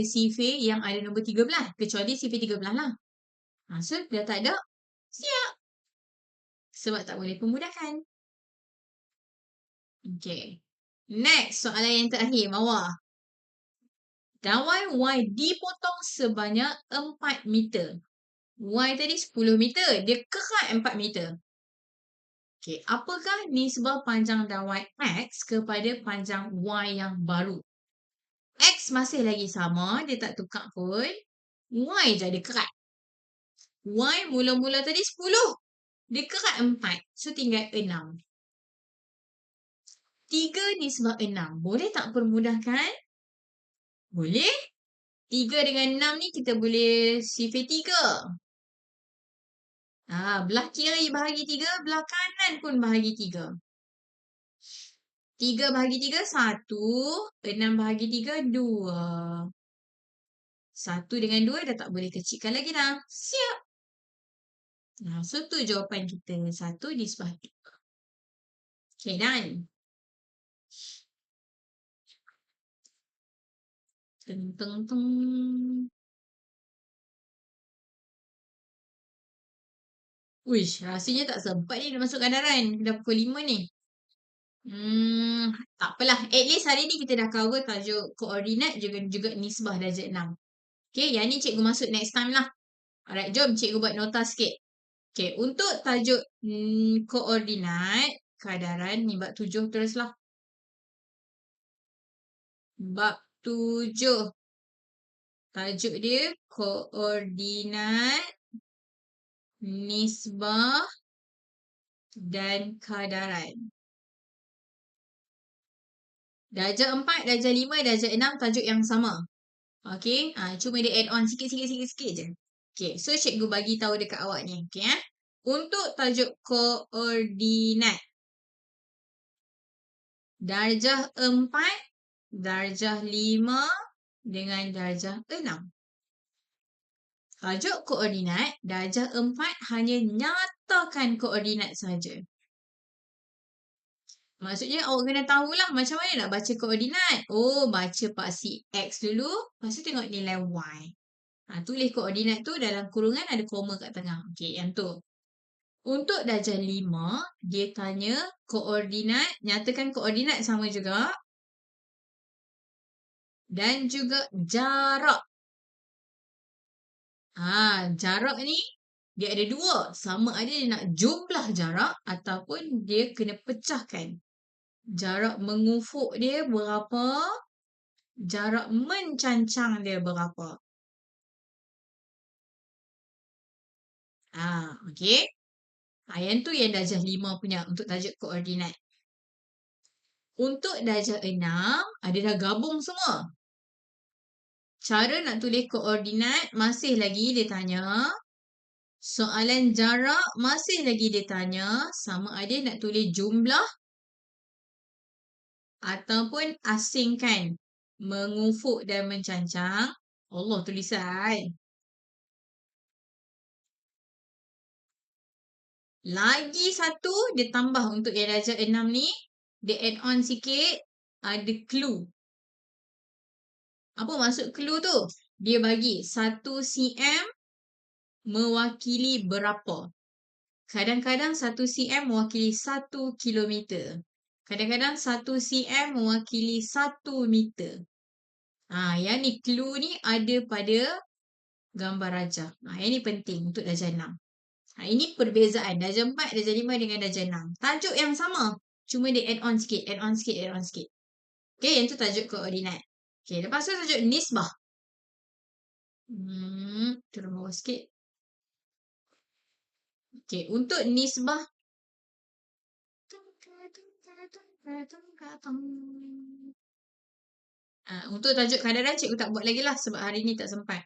A: sifar yang ada nombor 13? Kecuali sifar 13 lah. So, dah tak ada. Siap. Sebab tak boleh permudahkan. Okay. Next, soalan yang terakhir, bawah. Dawai Y dipotong sebanyak 4 meter. Y tadi 10 meter. Dia kerat 4 meter. Okay. Apakah nisbah panjang dawai X kepada panjang Y yang baru? X masih lagi sama. Dia tak tukar pun. Y je dia kerat. Y mula-mula tadi 10. Dia kerat 4. So, tinggal 6. 3/6. Boleh tak permudahkan? Boleh. 3 dengan 6 ni kita boleh sifar 3. Belah kiri bahagi 3, belah kanan pun bahagi 3. 3 bahagi 3, 1. 6 bahagi 3, 2. 1 dengan 2 dah tak boleh kecilkan lagi dah. Siap. So, tu jawapan kita. 1/3. Okay, done. Teng, teng, teng. Uish, rasanya tak sempat ni dia masuk gandaran. Dah pukul 5 ni. Tak apalah. At least hari ni kita dah cover tajuk koordinat juga nisbah darjah 6. Okay, yang ni cikgu masuk next time lah. Alright, jom cikgu buat nota sikit. Okay, untuk tajuk koordinat kadaran ni bab 7 teruslah. Bab 7. Tajuk dia koordinat, nisbah dan kadaran. Darjah 4, darjah 5, darjah 6 tajuk yang sama. Okay, cuma dia add on sikit je. Okay, so cikgu bagi tahu dekat awak ni. Okay, untuk tajuk koordinat. Darjah 4, darjah 5 dengan darjah 6. Tajuk koordinat, darjah 4 hanya nyatakan koordinat saja. Maksudnya awak kena tahulah macam mana nak baca koordinat. Baca paksi X dulu, lepas tu tengok nilai Y. Tulis koordinat tu dalam kurungan ada koma kat tengah. Okey, yang tu. Untuk darjah 5, dia tanya koordinat, nyatakan koordinat sama juga. dan juga jarak. Jarak ni dia ada dua. Sama ada dia nak jumlah jarak ataupun dia kena pecahkan. Jarak mengufuk dia berapa? Jarak mencancang dia berapa? Okey. Yang tu yang darjah 5 punya untuk tajuk koordinat. Untuk darjah 6, ada dah gabung semua. Cara nak tulis koordinat masih lagi dia tanya. Soalan jarak masih lagi dia tanya. Sama ada nak tulis jumlah ataupun asingkan. Mengufuk dan mencancang. Allah tulisan. Lagi satu dia tambah untuk yang darjah 6 ni. Dia add on sikit. Ada clue. Apa maksud clue tu? Dia bagi 1 cm mewakili berapa. Kadang-kadang 1 cm mewakili 1 kilometer. Kadang-kadang 1 cm mewakili 1 meter. Yang ni clue ni ada pada gambar rajah. Yang ni penting untuk darjah 6. Ini perbezaan darjah 4, darjah 5 dengan darjah 6. Tajuk yang sama. Cuma dia add on sikit, add on sikit, add on sikit. Okay, yang tu tajuk koordinat. Okay, lepas tu tajuk nisbah. Turun bawah sikit. Okay, untuk nisbah. Untuk tajuk kadaran cikgu tak buat lagi lah sebab hari ni tak sempat.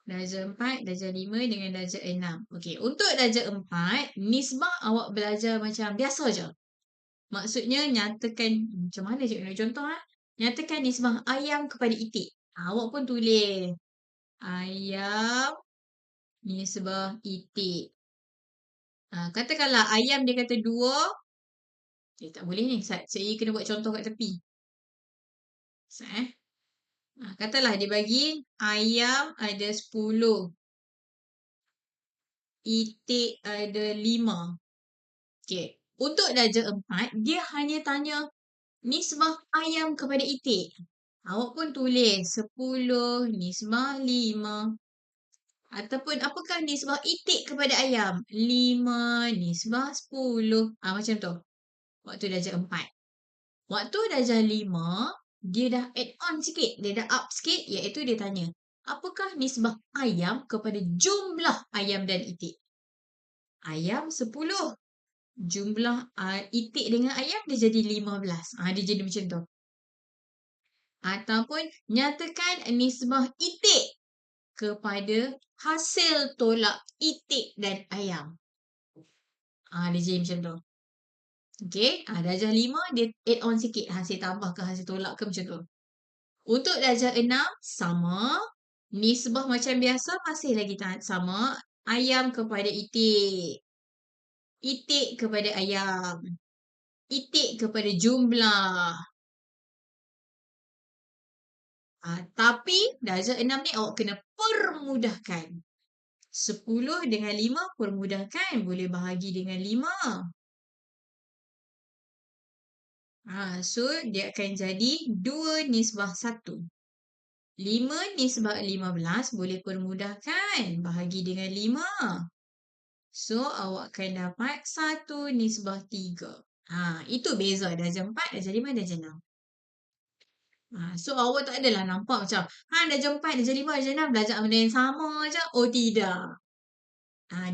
A: Darjah 4, darjah 5 dengan darjah 6. Okey, untuk darjah 4, nisbah awak belajar macam biasa je. Maksudnya nyatakan, macam mana cikgu nak contoh Nyatakan nisbah ayam kepada itik. Awak pun tulis. Ayam nisbah itik. Katakanlah ayam dia kata 2. Tak boleh ni. Saya kena buat contoh kat tepi. Katalah dia bagi ayam ada 10. Itik ada 5. Okey. Untuk darjah 4, dia hanya tanya nisbah ayam kepada itik. Awak pun tulis 10 nisbah 5. Ataupun apakah nisbah itik kepada ayam? 5 nisbah 10. Macam tu. Waktu darjah 4. Waktu darjah 5, dia dah add on sikit. Dia dah up sikit iaitu dia tanya. Apakah nisbah ayam kepada jumlah ayam dan itik? Ayam 10. Jumlah itik dengan ayam dia jadi 15. Dia jadi macam tu. Ataupun nyatakan nisbah itik kepada hasil tolak itik dan ayam. Dia jadi macam tu. Okey, darjah 5 dia add on sikit hasil tambah ke hasil tolak ke macam tu. Untuk darjah 6 sama, nisbah macam biasa masih lagi sama, ayam kepada itik. Itik kepada ayam. Itik kepada jumlah. Tapi darjah 6 ni awak kena permudahkan. 10 dengan 5 permudahkan. Boleh bahagi dengan 5. So, dia akan jadi 2 nisbah 1. 5 nisbah 15 boleh permudahkan. Bahagi dengan 5. So, awak akan dapat 1 nisbah 3. Itu beza darjah 4, darjah 5, darjah 6. So, awak tak adalah nampak macam, darjah 4, darjah 5, darjah 6, belajar benda yang sama je. Oh, tidak.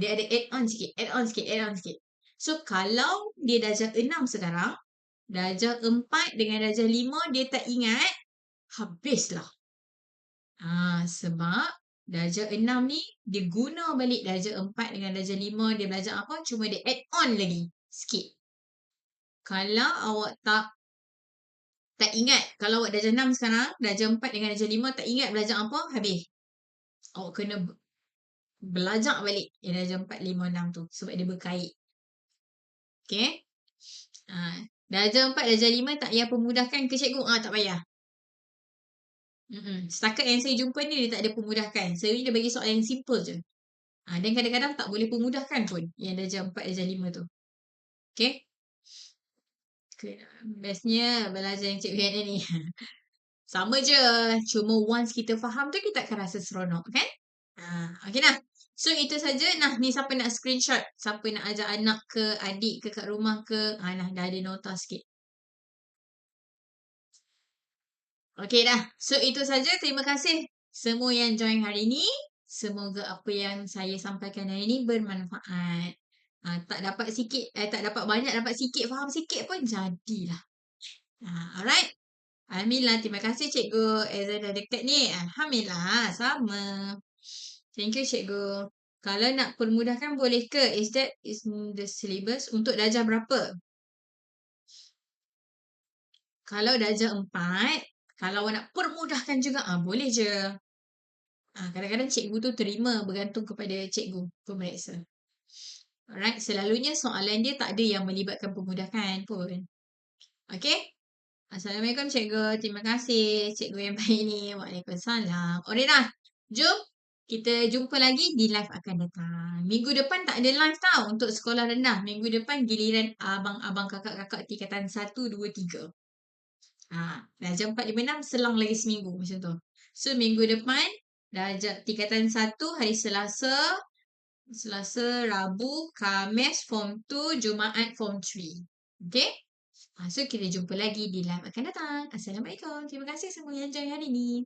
A: Dia ada add on sikit, add on sikit, add on sikit. So, kalau dia darjah 6 sekarang, darjah 4 dengan darjah 5, dia tak ingat, habislah. Sebab darjah 6 ni, dia guna balik darjah 4 dengan darjah 5, dia belajar apa, cuma dia add on lagi sikit. Kalau awak tak ingat, kalau awak darjah 6 sekarang, darjah 4 dengan darjah 5 tak ingat belajar apa, habis. Awak kena belajar balik yang darjah 4, 5, 6 tu sebab dia berkait. Okay. Darjah 4, darjah 5 tak payah pemudahkan ke cikgu? Tak payah. Setakat yang saya jumpa ni dia tak ada pemudahkan. Saya ni dia bagi soalan yang simple je. Dan kadang-kadang tak boleh pemudahkan pun yang darjah 4, darjah 5 tu. Okay. Bestnya belajar yang cikgu yang ni. Sama je. Cuma once kita faham tu kita akan rasa seronok kan? Okay dah. So itu saja. Nah, ni siapa nak screenshot? Siapa nak ajak anak ke, adik ke kat rumah ke? Nah, dah ada nota sikit. Okay dah. So itu saja. Terima kasih semua yang join hari ni. Semoga apa yang saya sampaikan hari ni bermanfaat. Tak dapat sikit, tak dapat banyak, dapat sikit, faham sikit pun jadilah. Alright. Alhamdulillah. Terima kasih cikgu. Ezra dah dekat ni. Alhamdulillah. Sama. Thank you cikgu. Kalau nak permudahkan boleh ke? Is that is the syllabus untuk darjah berapa? Kalau darjah 4, kalau nak permudahkan juga, boleh je. Kadang-kadang cikgu tu terima bergantung kepada cikgu pemeriksa. Alright, selalunya soalan dia tak ada yang melibatkan permudahkan pun. Okay? Assalamualaikum cikgu. Terima kasih cikgu yang baik ni. Waalaikumsalam. Alright dah. Jom kita jumpa lagi di live akan datang. Minggu depan tak ada live tau untuk sekolah rendah. Minggu depan giliran abang-abang kakak-kakak tingkatan 1, 2, 3. Darjah 4, 5, 6 selang lagi seminggu macam tu. So minggu depan darjah tingkatan 1 hari Selasa, Rabu, Khamis form 2, Jumaat form 3. Okay? So kita jumpa lagi di live akan datang. Assalamualaikum. Terima kasih semua yang join hari ni.